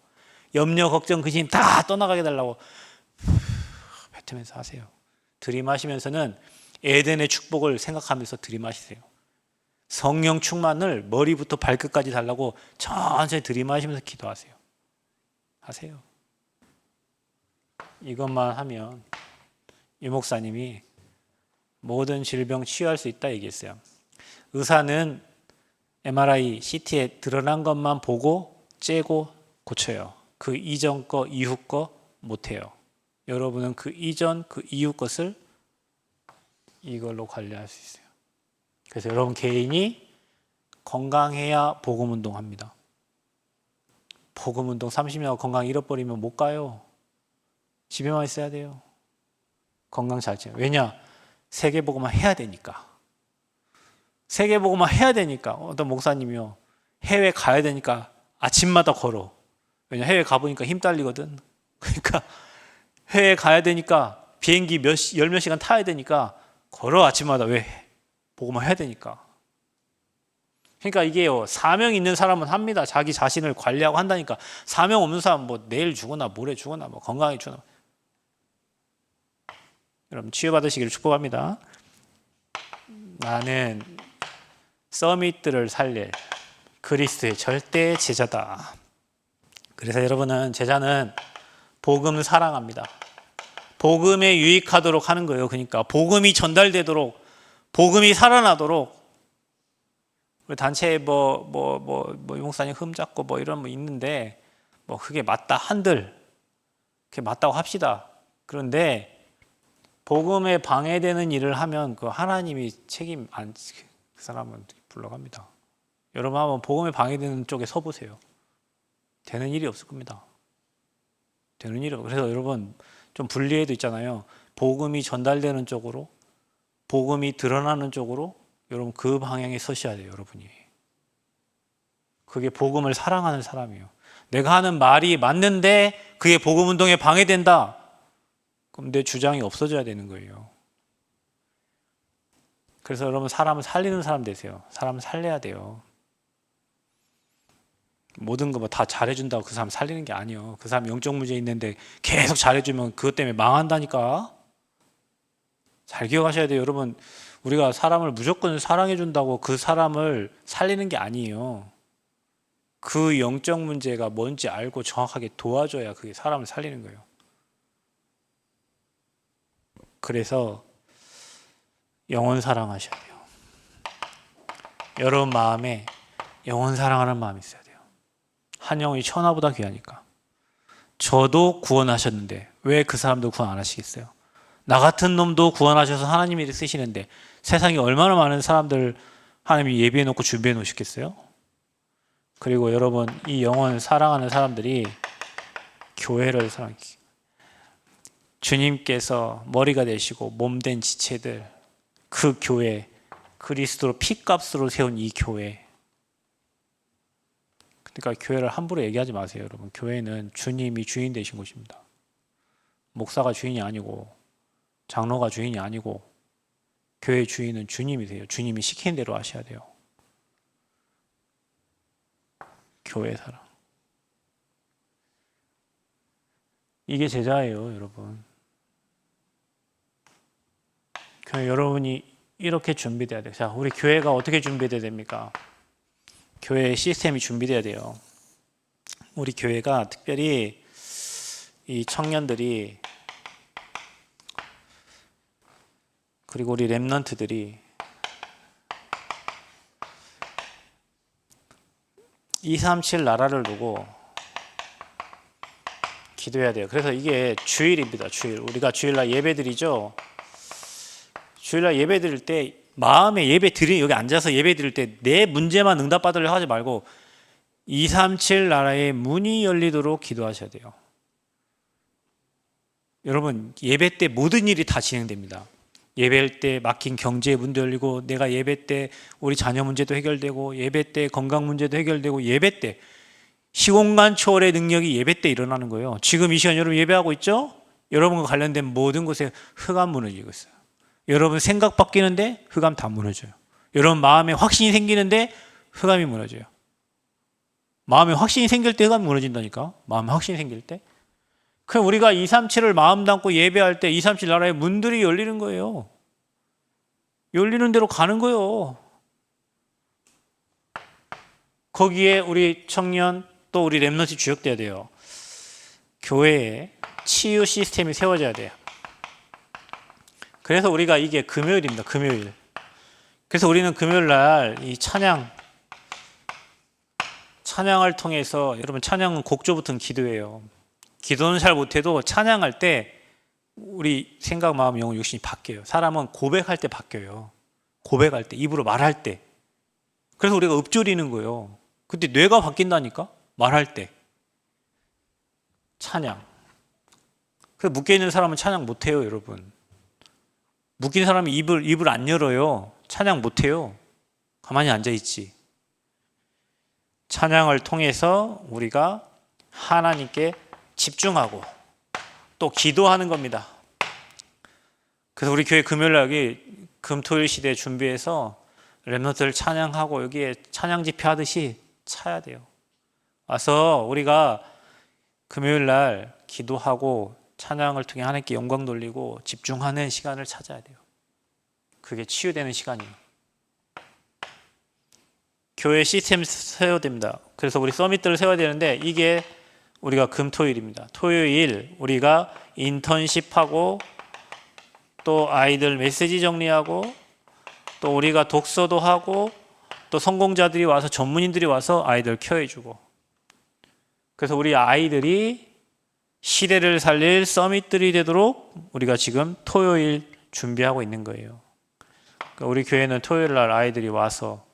염려, 걱정, 근심 다 떠나가게 해달라고 뱉으면서 하세요. 들이마시면서는 에덴의 축복을 생각하면서 들이마시세요. 성령 충만을 머리부터 발끝까지 달라고 천천히 들이마시면서 기도하세요. 하세요. 이것만 하면 이 목사님이 모든 질병 치유할 수 있다 얘기했어요. 의사는 MRI, CT에 드러난 것만 보고 째고 고쳐요. 그 이전 거, 이후 거 못해요. 여러분은 그 이전, 그 이후 것을 이걸로 관리할 수 있어요. 그래서 여러분 개인이 건강해야 복음운동 합니다. 복음운동 30년 건강 잃어버리면 못 가요. 집에만 있어야 돼요. 건강 잘 지켜. 왜냐? 세계복음만 해야 되니까. 세계복음만 해야 되니까. 어떤 목사님이요. 해외 가야 되니까 아침마다 걸어. 왜냐? 해외 가보니까 힘 딸리거든. 그러니까 해외 가야 되니까 비행기 열 몇 시간 타야 되니까 걸어 아침마다. 왜? 복음만 해야 되니까. 그러니까 이게요. 사명 있는 사람은 합니다. 자기 자신을 관리하고 한다니까. 사명 없는 사람은 뭐 내일 죽거나 모레 죽거나 뭐 건강히 죽거나. 여러분 치유받으시기를 축복합니다. 나는 서밋들을 살릴 그리스도의 절대 제자다. 그래서 여러분은 제자는 복음 사랑합니다. 복음에 유익하도록 하는 거예요. 그러니까 복음이 전달되도록, 복음이 살아나도록. 단체에 목사님 흠잡고 뭐 이런 뭐 있는데 뭐 그게 맞다 한들 그게 맞다고 합시다. 그런데 복음에 방해되는 일을 하면 그 하나님이 책임 안, 그 사람은 불러갑니다. 여러분 한번 복음에 방해되는 쪽에 서보세요. 되는 일이 없을 겁니다. 되는 일이 없어요. 그래서 여러분 좀 분리해도 있잖아요. 복음이 전달되는 쪽으로, 복음이 드러나는 쪽으로 여러분 그 방향에 서셔야 돼요. 여러분이. 그게 복음을 사랑하는 사람이에요. 내가 하는 말이 맞는데 그게 복음 운동에 방해된다. 그럼 내 주장이 없어져야 되는 거예요. 그래서 여러분 사람을 살리는 사람 되세요. 사람을 살려야 돼요. 모든 거 뭐 다 잘해준다고 그 사람 살리는 게 아니에요. 그 사람 영적 문제 있는데 계속 잘해주면 그것 때문에 망한다니까. 잘 기억하셔야 돼요. 여러분 우리가 사람을 무조건 사랑해준다고 그 사람을 살리는 게 아니에요. 그 영적 문제가 뭔지 알고 정확하게 도와줘야 그게 사람을 살리는 거예요. 그래서 영혼 사랑하셔야 돼요. 여러분 마음에 영혼 사랑하는 마음이 있어야 돼요. 한 영혼이 천하보다 귀하니까. 저도 구원하셨는데 왜 그 사람도 구원 안 하시겠어요? 나 같은 놈도 구원하셔서 하나님이 쓰시는데 세상에 얼마나 많은 사람들 하나님이 예비해 놓고 준비해 놓으시겠어요? 그리고 여러분 이 영혼 사랑하는 사람들이 교회를 사랑해요. 주님께서 머리가 되시고 몸된 지체들, 그 교회, 그리스도로 피값으로 세운 이 교회. 그러니까 교회를 함부로 얘기하지 마세요. 여러분 교회는 주님이 주인 되신 곳입니다. 목사가 주인이 아니고 장로가 주인이 아니고 교회 주인은 주님이세요. 주님이 시키는 대로 하셔야 돼요. 교회 사랑. 이게 제자예요, 여러분. 교회 여러분이 이렇게 준비돼야 돼요. 자, 우리 교회가 어떻게 준비돼야 됩니까? 교회 시스템이 준비돼야 돼요. 우리 교회가 특별히 이 청년들이 그리고 우리 랩런트들이 237 나라를 두고 기도해야 돼요. 그래서 이게 주일입니다. 주일. 우리가 주일날 예배드리죠. 주일날 예배드릴 때 마음에 예배 드리 여기 앉아서 예배 드릴 때 내 문제만 응답받으려 하지 말고 237 나라의 문이 열리도록 기도하셔야 돼요. 여러분, 예배 때 모든 일이 다 진행됩니다. 예배할 때 막힌 경제의 문도 열리고, 내가 예배 때 우리 자녀 문제도 해결되고, 예배 때 건강 문제도 해결되고, 예배 때 시공간 초월의 능력이 예배 때 일어나는 거예요. 지금 이 시간 여러분 예배하고 있죠? 여러분과 관련된 모든 곳에 흑암 무너지고 있어요. 여러분 생각 바뀌는데 흑암 다 무너져요. 여러분 마음에 확신이 생기는데 흑암이 무너져요. 마음에 확신이 생길 때 흑암이 무너진다니까. 마음에 확신이 생길 때. 그럼 우리가 237을 마음 담고 예배할 때 237 나라의 문들이 열리는 거예요. 열리는 대로 가는 거예요. 거기에 우리 청년 또 우리 렘넌트 주역돼야 돼요. 교회에 치유 시스템이 세워져야 돼요. 그래서 우리가 이게 금요일입니다. 금요일. 그래서 우리는 금요일 날 이 찬양을 통해서, 여러분 찬양은 곡조 붙은 기도예요. 기도는 잘 못해도 찬양할 때 우리 생각, 마음, 영혼, 육신이 바뀌어요. 사람은 고백할 때 바뀌어요. 고백할 때, 입으로 말할 때. 그래서 우리가 읊조리는 거예요. 근데 뇌가 바뀐다니까? 말할 때. 찬양. 그래서 묶여있는 사람은 찬양 못해요, 여러분. 묶인 사람이 입을 안 열어요. 찬양 못해요. 가만히 앉아있지. 찬양을 통해서 우리가 하나님께 집중하고 또 기도하는 겁니다. 그래서 우리 교회 금요일날 금토일 시대 준비해서 렘넌트를 찬양하고 여기에 찬양 집회 하듯이 차야 돼요. 와서 우리가 금요일날 기도하고 찬양을 통해 하나님께 영광 돌리고 집중하는 시간을 찾아야 돼요. 그게 치유되는 시간이에요. 교회 시스템 세워야 됩니다. 그래서 우리 서밋들을 세워야 되는데 이게 우리가 금토일입니다. 토요일 우리가 인턴십하고 또 아이들 메시지 정리하고 또 우리가 독서도 하고 또 성공자들이 와서 전문인들이 와서 아이들 케어해주고, 그래서 우리 아이들이 시대를 살릴 서밋들이 되도록 우리가 지금 토요일 준비하고 있는 거예요. 그러니까 우리 교회는 토요일 날 아이들이 와서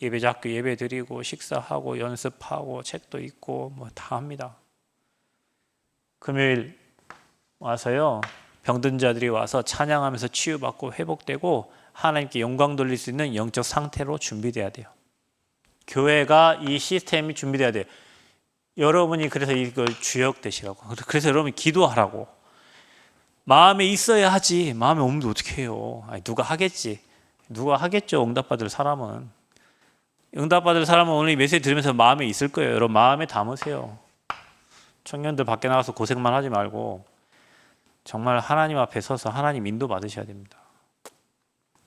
예배자학교 예배 드리고 식사하고 연습하고 책도 읽고 뭐 다 합니다. 금요일 와서요, 병든 자들이 와서 찬양하면서 치유받고 회복되고 하나님께 영광 돌릴 수 있는 영적 상태로 준비돼야 돼요. 교회가 이 시스템이 준비돼야 돼요. 여러분이 그래서 이걸 주역 되시라고. 그래서 여러분이 기도하라고. 마음에 있어야 하지. 마음에 없는데 어떻게 해요? 아니, 누가 하겠지. 누가 하겠죠. 응답받을 사람은. 응답받을 사람은 오늘 이 메시지 들으면서 마음에 있을 거예요. 여러분 마음에 담으세요. 청년들 밖에 나가서 고생만 하지 말고 정말 하나님 앞에 서서 하나님 인도 받으셔야 됩니다.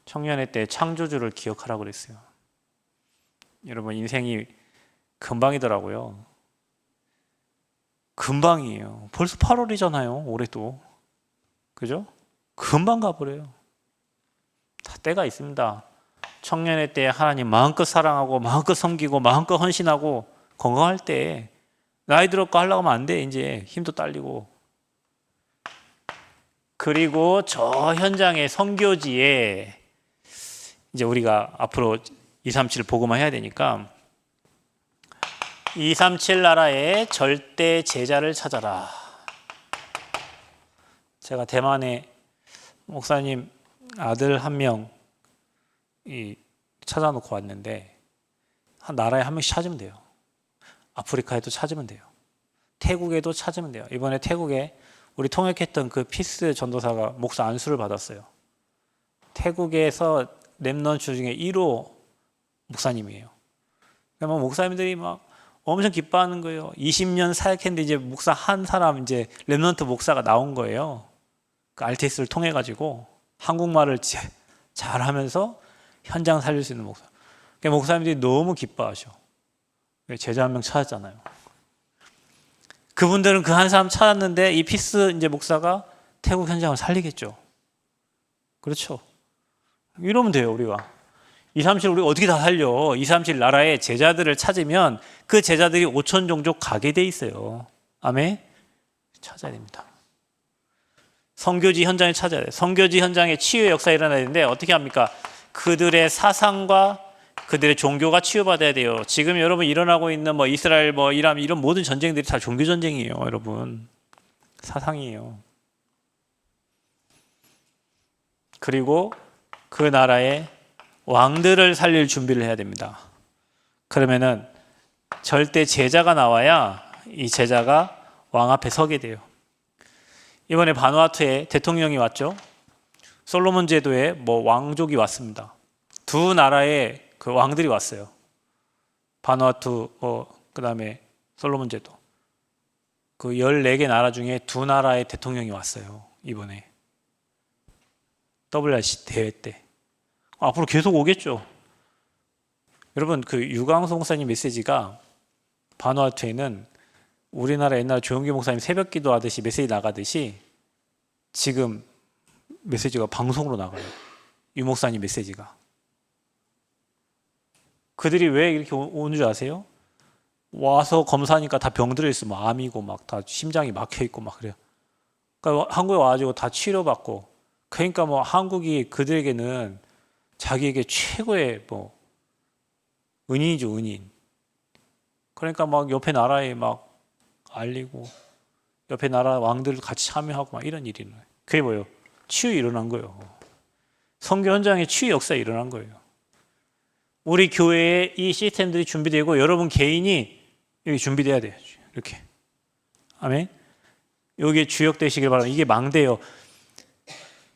청년의 때 창조주를 기억하라고 그랬어요. 여러분 인생이 금방이더라고요. 금방이에요. 벌써 8월이잖아요. 올해도. 그죠? 금방 가버려요. 다 때가 있습니다. 청년의 때 하나님 마음껏 사랑하고 마음껏 섬기고 마음껏 헌신하고 건강할 때 나이 들었고 하려고 하면 안 돼. 이제 힘도 딸리고. 그리고 저 현장의 선교지에 이제 우리가 앞으로 237 보고만 해야 되니까 237 나라의 절대 제자를 찾아라. 제가 대만에 목사님 아들 한 명 찾아놓고 왔는데 한 나라에 한 명씩 찾으면 돼요. 아프리카에도 찾으면 돼요. 태국에도 찾으면 돼요. 이번에 태국에 우리 통역했던 그 피스 전도사가 목사 안수를 받았어요. 태국에서 렘넌트 중에 1호 목사님이에요. 그러면 목사님들이 막 엄청 기뻐하는 거예요. 20년 사역했는데 이제 목사 한 사람, 이제 렘넌트 목사가 나온 거예요. 그 RTS를 통해 가지고 한국말을 잘하면서 현장 살릴 수 있는 목사. 그러니까 목사님들이 너무 기뻐하셔. 제자 한 명 찾았잖아요. 그분들은 그 한 사람 찾았는데 이 피스 이제 목사가 태국 현장을 살리겠죠. 그렇죠. 이러면 돼요, 우리가. 237 우리가 어떻게 다 살려? 237 나라의 제자들을 찾으면 그 제자들이 5천 종족 가게 돼 있어요. 아멘. 찾아야 됩니다. 선교지 현장에 찾아야 돼요. 선교지 현장에 치유의 역사가 일어나야 되는데 어떻게 합니까? 그들의 사상과 그들의 종교가 치유받아야 돼요. 지금 여러분 일어나고 있는 뭐 이스라엘 뭐 이란 이런 모든 전쟁들이 다 종교 전쟁이에요, 여러분. 사상이에요. 그리고 그 나라의 왕들을 살릴 준비를 해야 됩니다. 그러면은 절대 제자가 나와야 이 제자가 왕 앞에 서게 돼요. 이번에 바누아투에 대통령이 왔죠. 솔로몬 제도에 뭐 왕족이 왔습니다. 두 나라의 그 왕들이 왔어요. 바누아투, 그다음에 솔로몬 제도. 그 14개 나라 중에 두 나라의 대통령이 왔어요. 이번에. WRC 대회 때. 앞으로 계속 오겠죠. 여러분, 그 유광수 목사님 메시지가 바누아투에는 우리나라 옛날 조영기 목사님 새벽 기도 하듯이 메시지 나가듯이 지금 메시지가 방송으로 나가요. 유 목사님 메시지가. 그들이 왜 이렇게 오는 줄 아세요? 와서 검사하니까 다 병들어 있어. 막 암이고 막 다 심장이 막혀 있고 막 그래요. 그러니까 한국에 와가지고 다 치료받고. 그러니까 뭐 한국이 그들에게는 자기에게 최고의 뭐 은인이죠, 은인. 그러니까 막 옆에 나라에 막 알리고 옆에 나라 왕들 같이 참여하고 막 이런 일이 일어나요. 그게 뭐예요? 치유 일어난 거예요. 선교 현장에 치유 역사 일어난 거예요. 우리 교회에 이 시스템들이 준비되고 여러분 개인이 여기 준비돼야 돼요. 이렇게. 아멘. 여기에 주역되시길 바랍니다. 이게 망대예요.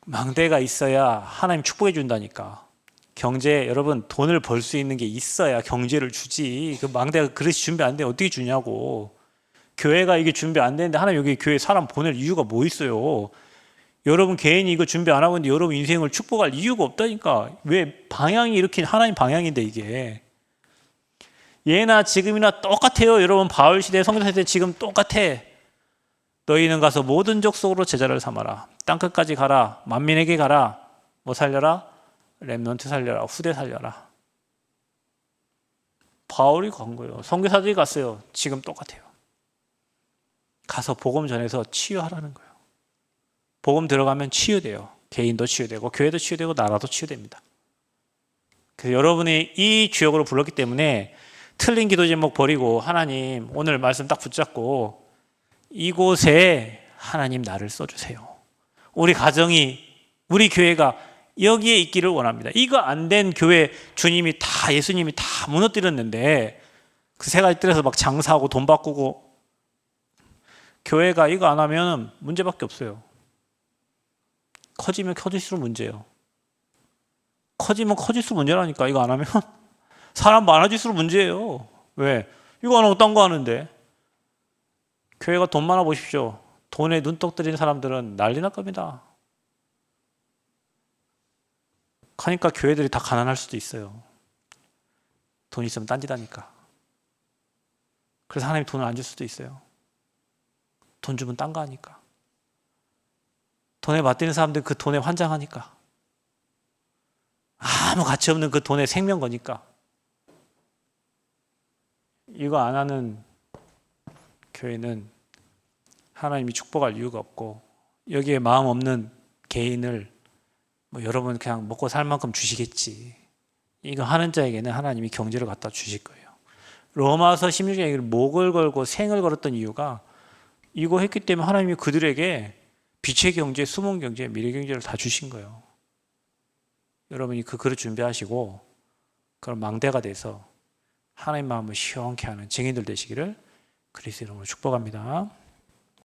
망대가 있어야 하나님 축복해 준다니까. 경제, 여러분 돈을 벌 수 있는 게 있어야 경제를 주지. 그 망대가 그릇이 준비 안 돼 어떻게 주냐고. 교회가 이게 준비 안 되는데 하나님 여기 교회 사람 보낼 이유가 뭐 있어요? 여러분 개인이 이거 준비 안 하고 있는데 여러분 인생을 축복할 이유가 없다니까. 왜 방향이 이렇게 하나님 방향인데 이게. 예나 지금이나 똑같아요. 여러분 바울 시대 성경 시대 지금 똑같아. 너희는 가서 모든 족속으로 제자를 삼아라. 땅끝까지 가라. 만민에게 가라. 뭐 살려라? 렘넌트 살려라. 후대 살려라. 바울이 간 거예요. 선교사들이 갔어요. 지금 똑같아요. 가서 복음 전해서 치유하라는 거예요. 복음 들어가면 치유돼요. 개인도 치유되고 교회도 치유되고 나라도 치유됩니다. 그래서 여러분이 이 주역으로 불렀기 때문에 틀린 기도 제목 버리고 하나님 오늘 말씀 딱 붙잡고 이곳에 하나님 나를 써주세요. 우리 가정이 우리 교회가 여기에 있기를 원합니다. 이거 안 된 교회 주님이 다 예수님이 다 무너뜨렸는데 그 세 가지 뜰에서 막 장사하고 돈 바꾸고 교회가 이거 안 하면 문제밖에 없어요. 커지면 커질수록 문제예요. 커지면 커질수록 문제라니까. 이거 안 하면 사람 많아질수록 문제예요. 왜? 이거 안 하고 딴 거 하는데. 교회가 돈 많아 보십시오. 돈에 눈독 들인 사람들은 난리 날 겁니다. 하니까 교회들이 다 가난할 수도 있어요. 돈 있으면 딴짓하니까. 그래서 하나님이 돈을 안 줄 수도 있어요. 돈 주면 딴 거 하니까. 돈에 맞대는 사람들 그 돈에 환장하니까. 아무 가치 없는 그 돈에 생명 거니까. 이거 안 하는 교회는 하나님이 축복할 이유가 없고 여기에 마음 없는 개인을 뭐 여러분 그냥 먹고 살 만큼 주시겠지. 이거 하는 자에게는 하나님이 경제를 갖다 주실 거예요. 로마서 16장에 목을 걸고 생을 걸었던 이유가 이거 했기 때문에 하나님이 그들에게 빛의 경제, 숨은 경제, 미래 경제를 다 주신 거예요. 여러분이 그 그릇 준비하시고 그런 망대가 돼서 하나님 마음을 시원케 하는 증인들 되시기를 그리스도 이름으로 축복합니다.